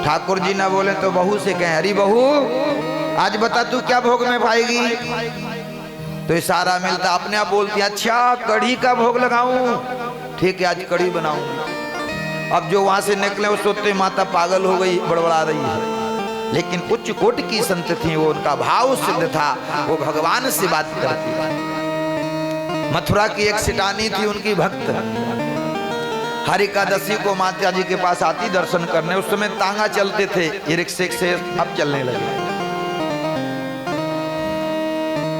ठाकुर जी ना बोले तो बहू से कहें, अरे बहू आज बता तू क्या भोग में पाएगी? तो इशारा मिलता, अपने आप बोलती, अच्छा कढ़ी का भोग लगाऊं, ठीक है आज कढ़ी बनाऊंगी। अब जो वहां से निकले वो सोचते माता पागल हो गई, बड़बड़ा रही है, लेकिन उच्च कोटि की संत थी, वो उनका भाव सिद्ध था, वो भगवान से बात करती। मथुरा की एक सिटानी थी, उनकी भक्त, हर एकादशी को माता जी के पास आती दर्शन करने। उस समय तांगा चलते थे, ये रिक्शे से अब चलने लगे।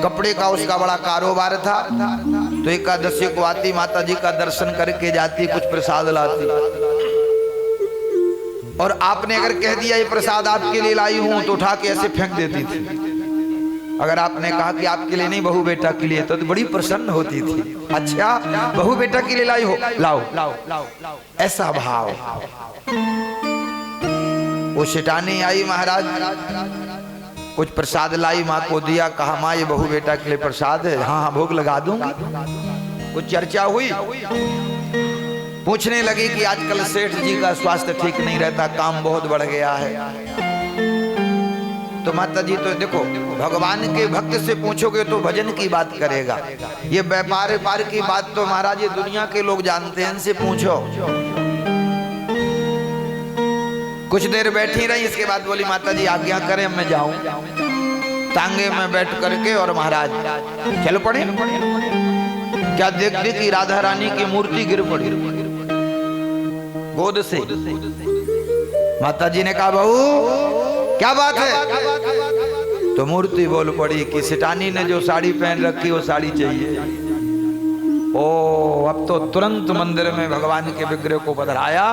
कपड़े का उसका बड़ा कारोबार था, तो एकादशी को आती, माता जी का दर्शन करके जाती, कुछ प्रसाद लाती। और आपने अगर कह दिया ये प्रसाद आपके लिए लाई हूं, तो उठा के ऐसे फेंक देती थी। अगर आपने कहा कि आपके लिए नहीं बहू बेटा के लिए तो बड़ी प्रसन्न होती थी। अच्छा बहू बेटा के लिए लाई हो, लाओ लाओ लाओ, ऐसा भाव। वो शिटानी आई महाराज, कुछ प्रसाद लाई, माँ को दिया, कहा माँ ये बहू बेटा के लिए प्रसाद है। हाँ हाँ भोग लगा दूंगी। कुछ चर्चा हुई, पूछने लगी कि आजकल सेठ जी का स्वास्थ्य ठीक नहीं रहता, काम बहुत बढ़ गया है। तो माता जी तो देखो भगवान के भक्त से पूछोगे तो भजन की बात करेगा, ये व्यापार की बात तो महाराज ये दुनिया के लोग जानते हैं, इनसे पूछो। कुछ देर बैठी रही, इसके बाद बोली माता जी आज्ञा करें मैं जाऊं। तांगे में बैठ करके और महाराज चल पड़े। क्या देखते कि राधा रानी की मूर्ति गिर पड़ी गोद से। माता जी ने कहा बहू क्या बात है? तो मूर्ति बोल पड़ी कि सिटानी ने जो साड़ी पहन रखी वो साड़ी चाहिए। ओ अब तो तुरंत मंदिर में भगवान के विग्रह को पधराया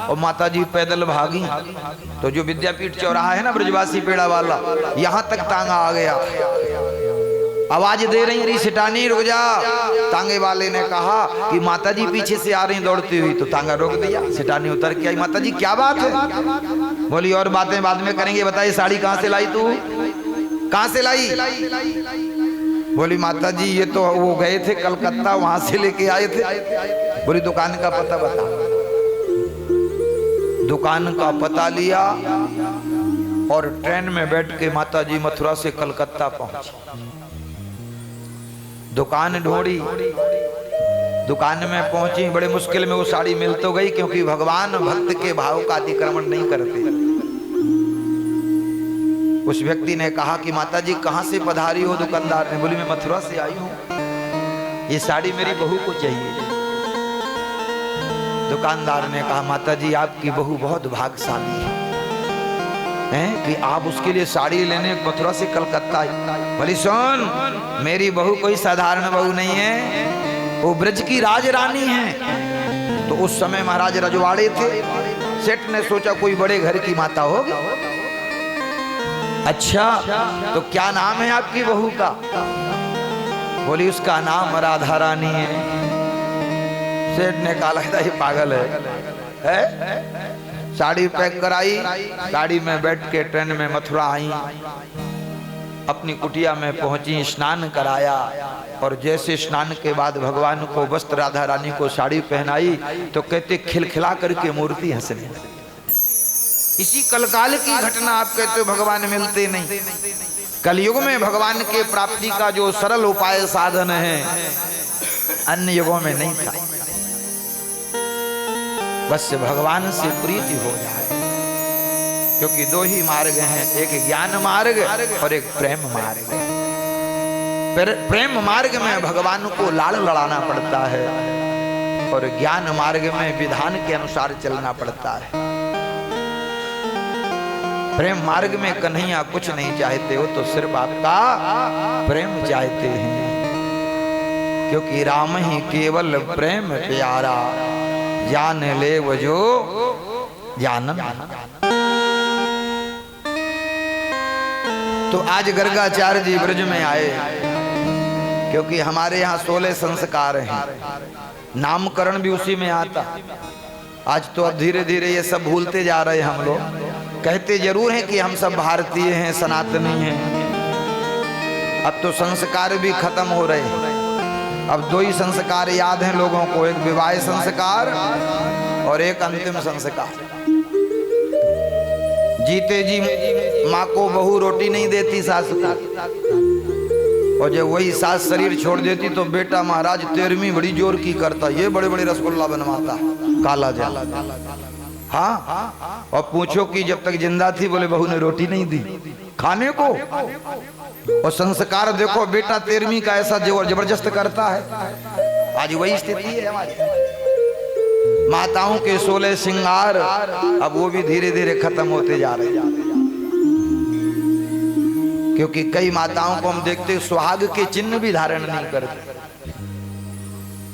और माता जी पैदल भागी। तो जो विद्यापीठ चौराहा है ना ब्रजवासी पेड़ा वाला, यहाँ तक तांगा आ गया। आवाज दे रही सिटानी रुक जा। तांगे वाले ने कहा कि माता जी पीछे से आ रही दौड़ती हुई, तो तांगा रोक दिया। सिटानी उतर के आई, माता जी क्या बात है? बोली और बातें बाद में करेंगे, बताइए साड़ी कहाँ से लाई तू, कहाँ से लाई? बोली माता जी ये तो वो गए थे कलकत्ता, वहां से लेके आए थे। बोली दुकान का पता बता। दुकान का पता लिया और ट्रेन में बैठ के माता जी मथुरा से कलकत्ता पहुंची। दुकान ढूंढी, दुकान में पहुंची, बड़े मुश्किल में वो साड़ी मिल तो गई, क्योंकि भगवान भक्त के भाव का अतिक्रमण नहीं करते। उस व्यक्ति ने कहा कि माता जी कहां से पधारी हो? दुकानदार ने बोली मैं मथुरा से आई हूं, ये साड़ी मेरी बहू को चाहिए। दुकानदार ने कहा माता जी आपकी बहू बहुत भाग्यशाली है कि आप उसके लिए साड़ी लेने मथुरा से कलकत्ता आई। बोली सुन मेरी बहू कोई साधारण बहू नहीं है, वो ब्रज की राज रानी है। तो उस समय महाराज रजवाड़े थे। सेठ ने सोचा कोई बड़े घर की माता होगी। अच्छा तो क्या नाम है आपकी बहू का? बोली उसका नाम राधा रानी है। सेठ ने कहा लगता ये पागल है? साड़ी पैक कराई, गाड़ी में बैठ के ट्रेन में मथुरा आई, अपनी कुटिया में पहुंची, स्नान कराया और जैसे स्नान के बाद भगवान को वस्त्र राधा रानी को साड़ी पहनाई तो कहते खिलखिला करके मूर्ति हंसने। इसी कलकाल की घटना आप कहते हो भगवान मिलते नहीं। कलयुग में भगवान के प्राप्ति का जो सरल उपाय साधन है अन्य युगों में नहीं था। बस भगवान से प्रीति हो जाए, क्योंकि दो ही मार्ग हैं, एक ज्ञान मार्ग और एक प्रेम मार्ग। प्रेम मार्ग में भगवान को लाड़ लड़ाना पड़ता है और ज्ञान मार्ग में विधान के अनुसार चलना पड़ता है। प्रेम मार्ग में कन्हैया कुछ नहीं चाहते हो, तो सिर्फ आपका प्रेम चाहते हैं, क्योंकि राम ही केवल प्रेम प्यारा, जान ले वो जो जानन। तो आज गर्गाचार्य जी ब्रज में आए, क्योंकि हमारे यहाँ 16 संस्कार हैं, नामकरण भी उसी में आता। आज तो अब धीरे धीरे ये सब भूलते जा रहे हम लोग। कहते जरूर हैं कि हम सब भारतीय हैं, सनातनी हैं। अब तो संस्कार भी खत्म हो रहे हैं। अब 2 ही संस्कार याद हैं लोगों को, एक विवाह संस्कार और एक अंतिम संस्कार। जीते जी माँ को बहू रोटी नहीं देती सास को, और जब वही सास शरीर छोड़ देती तो बेटा महाराज 13वीं बड़ी जोर की करता, ये बड़े बड़े रसगुल्ला बनवाता काला जा। हाँ और पूछो कि जब तक जिंदा थी बोले बहू ने रोटी नहीं दी खाने को। और संस्कार देखो बेटा 13वीं का ऐसा जबरदस्त करता है। आज वही स्थिति है हमारी। माताओं के 16 श्रृंगार अब वो भी धीरे धीरे खत्म होते जा रहे हैं, क्योंकि कई माताओं को हम देखते सुहाग के चिन्ह भी धारण नहीं करते।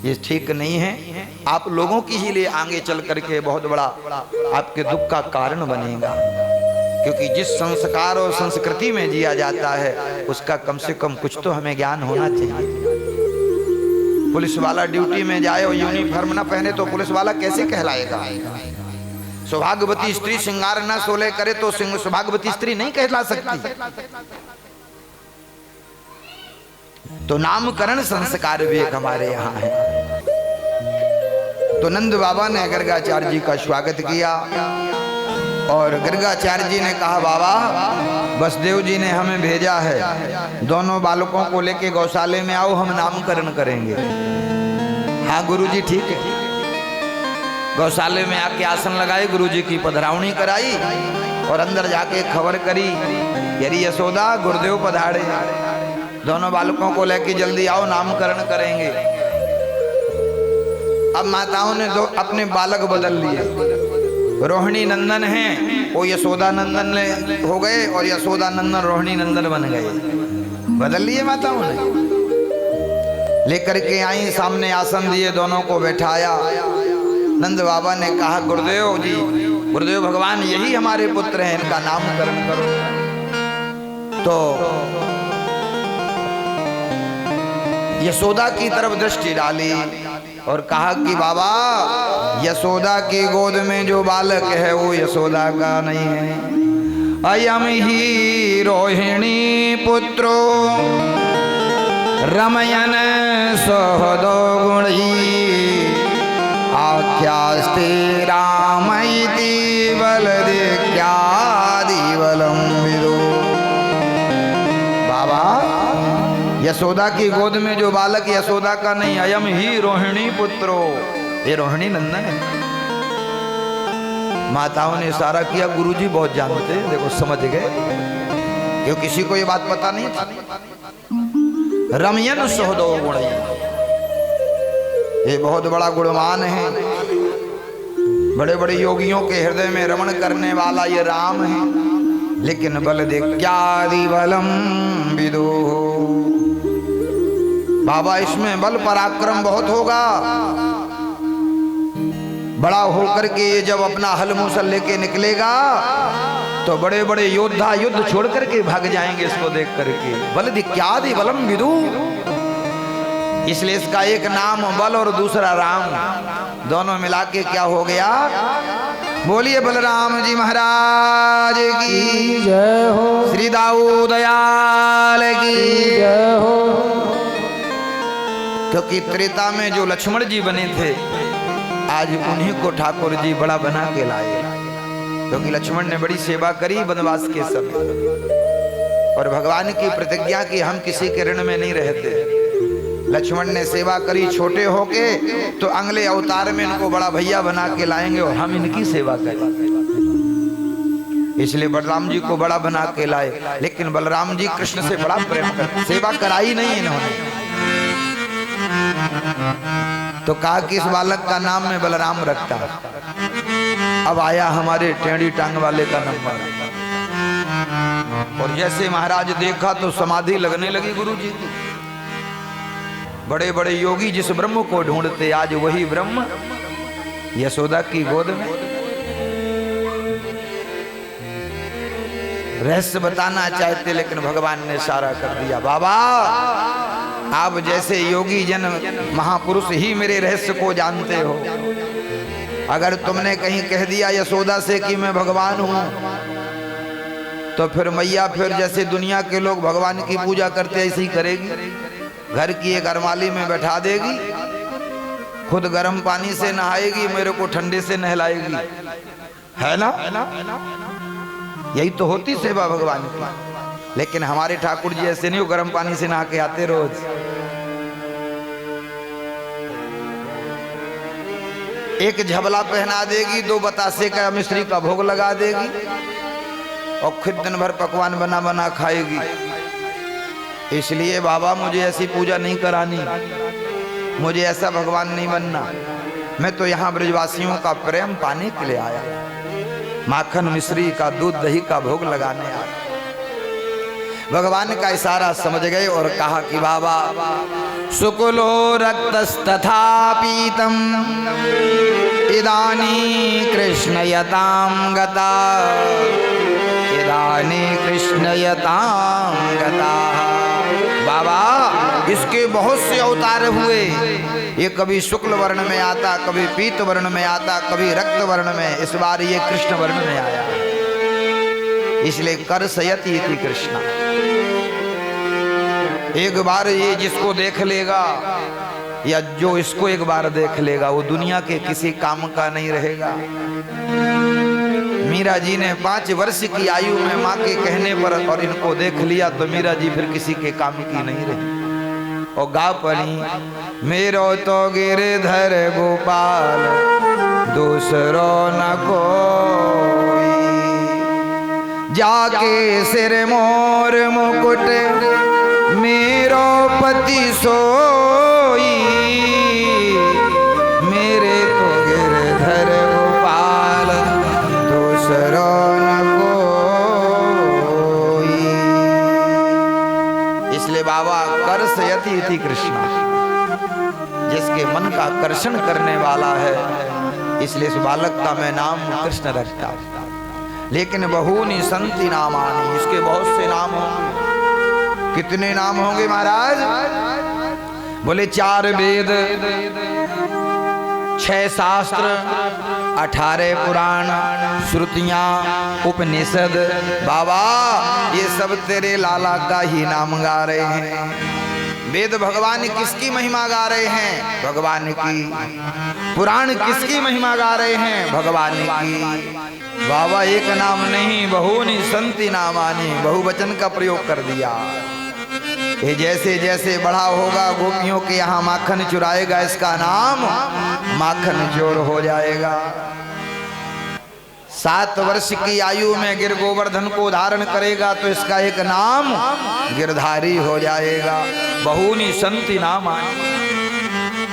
ये ठीक नहीं है। आप लोगों की ही लिए आगे चल करके बहुत बड़ा आपके दुख का कारण बनेगा। क्योंकि जिस संस्कार और संस्कृति में जिया जाता है उसका कम से कम कुछ तो हमें ज्ञान होना चाहिए। पुलिस वाला ड्यूटी में जाए और यूनिफॉर्म ना पहने तो पुलिस वाला कैसे कहलाएगा? सौभाग्यवती स्त्री श्रृंगार न सोले करे तो सौभाग्यवती स्त्री नहीं कहला सकती। तो नामकरण संस्कार भी एक हमारे यहाँ है। तो नंद बाबा ने गर्गाचार्य जी का स्वागत किया और गर्गाचार्य जी ने कहा, बाबा बसदेव जी ने हमें भेजा है, दोनों बालकों को लेके गौशाले में आओ, हम नामकरण करेंगे। हाँ गुरुजी ठीक है। गौशाले में आके आसन लगाए, गुरुजी की पधरावनी कराई और अंदर जाके खबर करी, यरी यशोदा गुरुदेव पधारे, दोनों बालकों को लेके जल्दी आओ, नामकरण करेंगे। अब माताओं ने दो अपने बालक बदल लिए। रोहिणी नंदन हैं वो यशोदा नंदन हो गए और यशोदा नंदन रोहिणी नंदन बन गए, बदल लिए माताओं ने। लेकर के आई, सामने आसन दिए, दोनों को बैठाया। नंद बाबा ने कहा, गुरुदेव जी, गुरुदेव भगवान यही हमारे पुत्र हैं, इनका नामकरण करो। तो यशोदा की तरफ दृष्टि डाली और कहा कि बाबा यशोदा की गोद में जो बालक है वो यशोदा का नहीं है। अयम ही रोहिणी पुत्रो रमयन सोहदो गुणी आख्यास्ते रामैति बलदिक्यादि बलम विदो। बाबा यशोदा की गोद में जो बालक यशोदा का नहीं, अयम ही रोहिणी पुत्रो, ये रोहिणी नंदन है। माताओं ने इशारा किया, गुरुजी बहुत जानते हैं, देखो समझ गए, क्यों किसी को ये बात पता नहीं थी। रमयन सोहदो गुण, ये बहुत बड़ा गुणवान है, बड़े बड़े योगियों के हृदय में रमण करने वाला ये राम है। लेकिन बल दिक्यादि बलम विदो, बाबा इसमें बल पराक्रम बहुत होगा। बड़ा होकर के ये जब अपना हल मूसल लेके निकलेगा तो बड़े बड़े योद्धा युद्ध छोड़ करके भाग जाएंगे इसको देख करके। बल दिक्यादि बलम विदु, इसलिए इसका एक नाम बल और दूसरा राम, दोनों मिला के क्या हो गया? बोलिए बलराम जी महाराज की जय हो, श्री दाऊ दयाल की जय हो। क्योंकि त्रेता में जो लक्ष्मण जी बने थे, आज उन्हीं को ठाकुर जी बड़ा बना के लाए। क्योंकि लक्ष्मण ने बड़ी सेवा करी वनवास के समय और भगवान की प्रतिज्ञा की हम किसी के ऋण में नहीं रहते। लक्ष्मण ने सेवा करी छोटे होके, तो अगले अवतार में इनको बड़ा भैया बना के लाएंगे और हम इनकी सेवा करें। इसलिए बलराम जी को बड़ा बना के लाए। लेकिन बलराम जी कृष्ण से बड़ा प्रेम करते, सेवा कराई नहीं इन्होंने। तो कहा कि इस बालक का नाम मैं बलराम रखता। अब आया हमारे टेढ़ी टांग वाले का नंबर, और जैसे महाराज देखा तो समाधि लगने लगी गुरु जी की। बड़े बड़े योगी जिस ब्रह्म को ढूंढते, आज वही ब्रह्म यशोदा की गोद में। रहस्य बताना चाहते लेकिन भगवान ने इशारा कर दिया, बाबा आप जैसे योगी जन महापुरुष ही मेरे रहस्य को जानते हो। अगर तुमने कहीं कह दिया यशोदा से कि मैं भगवान हूं, तो फिर मैया फिर जैसे दुनिया के लोग भगवान की पूजा करते ऐसे ही करेगी। घर की एक अरमाली में बैठा देगी, खुद गर्म पानी से नहाएगी, मेरे को ठंडे से नहलाएगी, है ना? यही तो होती सेवा भगवान की। लेकिन हमारे ठाकुर जी ऐसे नहीं, गर्म पानी से नहा के आते रोज। एक झबला पहना देगी, 2 बतासे का मिश्री का भोग लगा देगी और खुद दिन भर पकवान बना बना खाएगी। इसलिए बाबा मुझे ऐसी पूजा नहीं करानी, मुझे ऐसा भगवान नहीं बनना। मैं तो यहाँ ब्रजवासियों का प्रेम पाने के लिए आया, माखन मिश्री का दूध दही का भोग लगाने आया। भगवान का इशारा समझ गए और कहा कि बाबा शुक्लो रक्तस्तथा पीतम इदानी कृष्ण यताम गता। युगानि कृष्णयतां गताः। बाबा इसके बहुत से अवतार हुए, ये कभी शुक्ल वर्ण में आता, कभी पीत वर्ण में आता, कभी रक्त वर्ण में, इस बार ये कृष्ण वर्ण में आया, इसलिए कर्षयति इति कृष्ण। एक बार ये जिसको देख लेगा या जो इसको एक बार देख लेगा वो दुनिया के किसी काम का नहीं रहेगा। मीरा जी ने 5 वर्ष की आयु में माँ के कहने पर और इनको देख लिया तो मीरा जी फिर किसी के काम की नहीं रही और गा पड़ी, मेरो तो गिरधर गोपाल दूसरो न कोई, जाके सिर मोर मुकुट मेरो पति सोई, मेरे तो गिरधर गोपाल दूसरो न कोई। इसलिए बाबा कर्षयति इति कृष्ण, जिसके मन का कर्षण करने वाला है, इसलिए इस बालक का मैं नाम कृष्ण रखता। लेकिन बहूनि संति नामानि, इसके बहुत से नाम होंगे। कितने नाम होंगे महाराज? बोले 4 वेद, 6 शास्त्र, 18 पुराण, श्रुतियां, उपनिषद। बाबा ये सब तेरे लाला का ही नाम गा रहे हैं। वेद भगवान किसकी महिमा गा रहे हैं? भगवान की। पुराण किसकी महिमा गा रहे हैं? भगवान की। बाबा एक नाम नहीं, बहूनि संति नामानि, बहुवचन का प्रयोग कर दिया। ये जैसे जैसे बड़ा होगा गोपियों के यहाँ माखन चुराएगा, इसका नाम माखन चोर हो जाएगा। 7 वर्ष की आयु में गिर गोवर्धन को धारण करेगा तो इसका एक नाम गिरधारी हो जाएगा। बहूनि संति नामानि,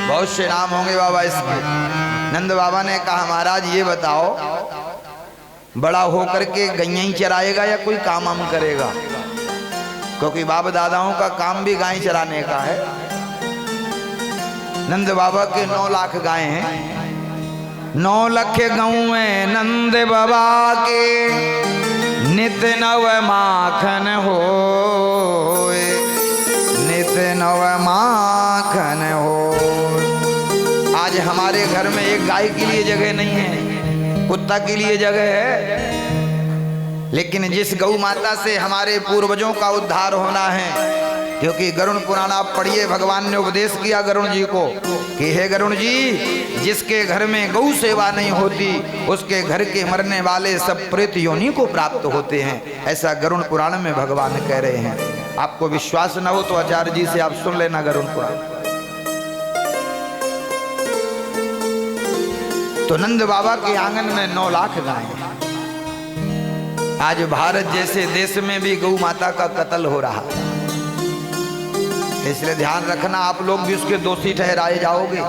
बहुत से नाम होंगे बाबा इसके। नंद बाबा ने कहा महाराज ये बताओ, बड़ा होकर के गैया ही चराएगा या कोई काम वाम करेगा? क्योंकि बाबा दादाओं का काम भी गाय चराने का है। नंद बाबा के 9 लाख गाय हैं, 9 लाख गऊ हैं नंद बाबा के, नित नव माखन हो, नित नव माखन हो। आज हमारे घर में एक गाय के लिए जगह नहीं है, कुत्ता के लिए जगह है, लेकिन जिस गौ माता से हमारे पूर्वजों का उद्धार होना है, क्योंकि गरुण पुराण आप पढ़िए, भगवान ने उपदेश किया गरुण जी को कि हे गरुण जी, जिसके घर में गौ सेवा नहीं होती उसके घर के मरने वाले सब प्रेत योनि को प्राप्त होते हैं। ऐसा गरुण पुराण में भगवान कह रहे हैं। आपको विश्वास न हो तो आचार्य जी से आप सुन लेना गरुण पुराण। तो नंद बाबा के आंगन में 9 लाख गाय हैं। आज भारत जैसे देश में भी गौ माता का कत्ल हो रहा है, इसलिए ध्यान रखना, आप लोग भी उसके दोषी ठहराए जाओगे।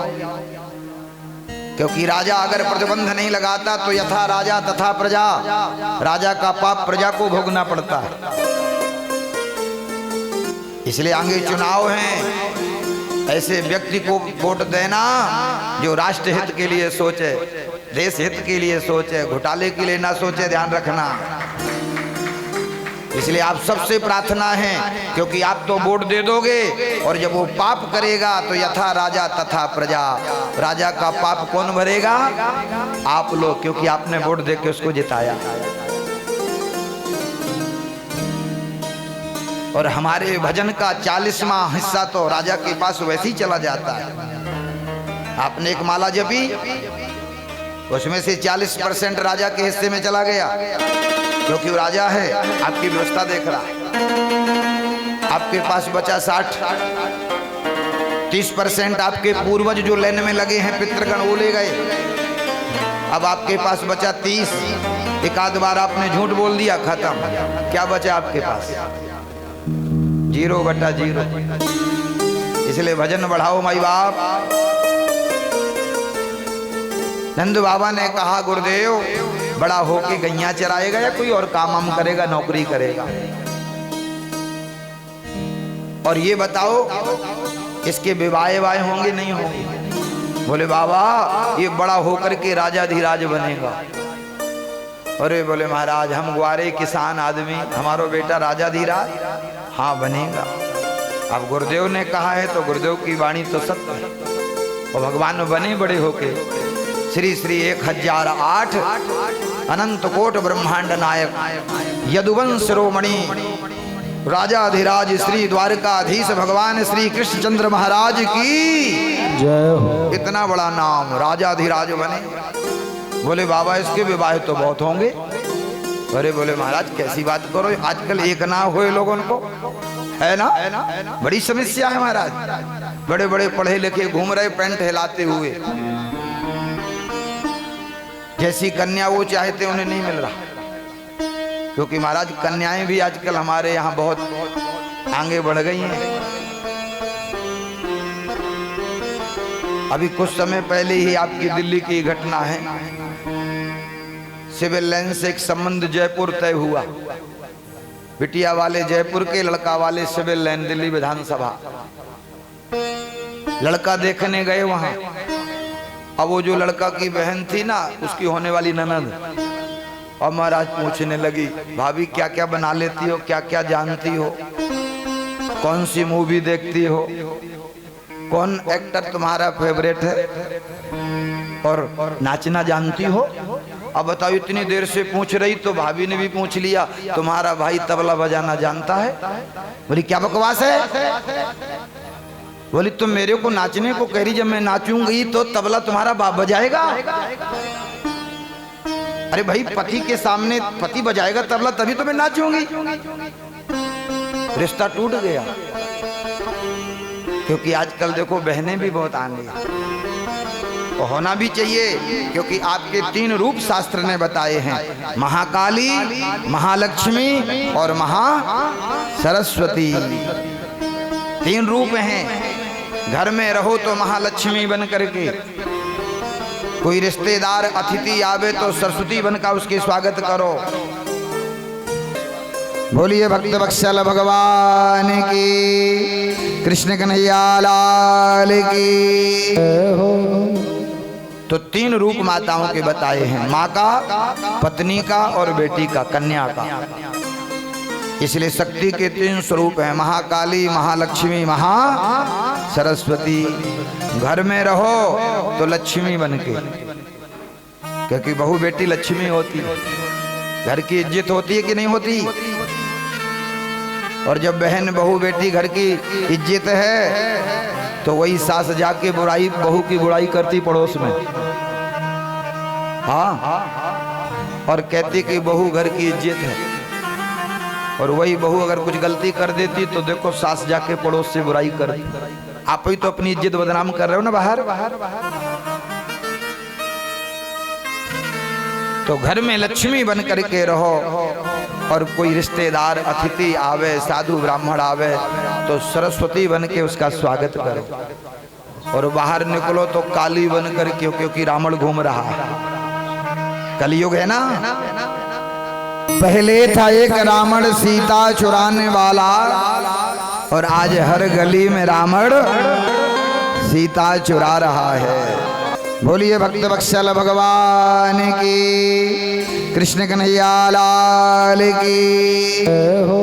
क्योंकि राजा अगर प्रतिबंध नहीं लगाता तो यथा राजा तथा प्रजा, राजा का पाप प्रजा को भोगना पड़ता है। इसलिए आगे चुनाव हैं, ऐसे व्यक्ति को वोट देना जो राष्ट्र हित के लिए सोचे, देश हित के लिए सोचे, घोटाले के लिए ना सोचे, ध्यान रखना। इसलिए आप सबसे प्रार्थना है, क्योंकि आप तो वोट दे दोगे और जब वो पाप करेगा तो यथा राजा तथा प्रजा, राजा का पाप कौन भरेगा? आप लोग, क्योंकि आपने वोट दे के उसको जिताया। और हमारे भजन का 40वां हिस्सा तो राजा के पास वैसे ही चला जाता है। आपने एक माला जपी, उसमें से 40% राजा के हिस्से में चला गया, क्योंकि वो राजा है, आपकी व्यवस्था देख रहा है। आपके पास बचा 60, 30% आपके पूर्वज जो लेने में लगे हैं पितृगण वो ले गए। अब आपके पास बचा 30, एक आध बार आपने झूठ बोल दिया, खत्म। क्या बचा आपके पास? 0/0। इसलिए भजन बढ़ाओ माई बाप। नंद बाबा ने कहा गुरुदेव, बड़ा होके गैया चराएगा या कोई और काम हम करेगा, नौकरी करेगा? और ये बताओ इसके विवाह वाय होंगे नहीं होंगे? बोले बाबा ये बड़ा होकर के राजा धीराज बनेगा। अरे बोले महाराज हम ग्वारे किसान आदमी, हमारो बेटा राजा धीराज हाँ बनेगा। अब गुरुदेव ने कहा है तो गुरुदेव की वाणी तो सत्य है। और भगवान बने बड़े होके श्री श्री 1008 अनंत कोट ब्रह्मांड नायक यदुवंश शिरोमणि राजाधिराज श्री द्वारकाधीश भगवान श्री कृष्णचंद्र महाराज की जय हो। इतना बड़ा नाम राजाधिराज बने। बोले बाबा इसके विवाह तो बहुत होंगे। अरे बोले महाराज कैसी बात करो, आजकल एक ना हुए लोगों को है ना, बड़ी समस्या है महाराज। बड़े बड़े पढ़े लिखे घूम रहे पैंट हिलाते हुए, जैसी कन्या वो चाहते उन्हें नहीं मिल रहा। क्योंकि महाराज कन्याएं भी आजकल हमारे यहाँ बहुत आगे बढ़ गई हैं। अभी कुछ समय पहले ही आपकी दिल्ली की घटना है, सिविल लाइन से एक संबंध जयपुर तय हुआ। बिटिया वाले जयपुर के, लड़का वाले सिविल लाइन दिल्ली विधानसभा। लड़का देखने गए वहां। अब वो जो लड़का की बहन थी ना, उसकी होने वाली ननद, और महाराज पूछने लगी भाभी क्या क्या बना लेती हो, क्या क्या जानती हो, कौन सी मूवी देखती हो, कौन एक्टर तुम्हारा फेवरेट है, और नाचना जानती हो। अब बताओ इतनी देर से पूछ रही तो भाभी ने भी पूछ लिया तुम्हारा भाई तबला बजाना जानता है। बोली क्या बकवास है। बोली तुम मेरे को नाचने को कह रही, जब मैं नाचूंगी तो तबला तुम्हारा बाप बजाएगा। अरे भाई पति के सामने पति बजाएगा तबला तभी तो मैं नाचूंगी। रिश्ता टूट गया। क्योंकि आजकल देखो बहनें भी बहुत आगे होना भी चाहिए। क्योंकि आपके 3 रूप शास्त्र ने बताए हैं, महाकाली, महालक्ष्मी और महा सरस्वती। 3 रूप हैं। घर में रहो तो महालक्ष्मी बन करके, कोई रिश्तेदार अतिथि आवे तो सरस्वती बनकर उसके स्वागत करो। बोलिए भक्त वत्सल भगवान की, कृष्ण कन्हैया लाल की हो। तो 3 रूप माताओं के बताए हैं, माँ का, पत्नी का और बेटी का, कन्या का। इसलिए शक्ति के 3 स्वरूप हैं, महाकाली, महालक्ष्मी, महा सरस्वती। घर में रहो तो लक्ष्मी बनके, क्योंकि बहू बेटी लक्ष्मी होती, घर की इज्जत होती है कि नहीं होती। और जब बहन बहू बेटी घर की इज्जत है तो वही सास जाके बुराई, बहू की बुराई करती पड़ोस में। हाँ, और कहती कि बहू घर की इज्जत है। और वही बहू अगर कुछ गलती कर देती तो देखो सास जाके पड़ोस से बुराई करती। आप ही तो अपनी इज्जत बदनाम कर रहे हो ना बाहर। तो घर में लक्ष्मी बन करके रहो। और कोई रिश्तेदार अतिथि आवे, साधु ब्राह्मण आवे तो सरस्वती बन के उसका स्वागत करो। और बाहर निकलो तो काली बन कर, क्योंकि रावण घूम रहा है, कलयुग है ना। पहले था एक रावण सीता चुराने वाला, और आज हर गली में रावण सीता चुरा रहा है। बोलिए भक्त वत्सल भगवान की, कृष्ण कन्हैया लाल की हो।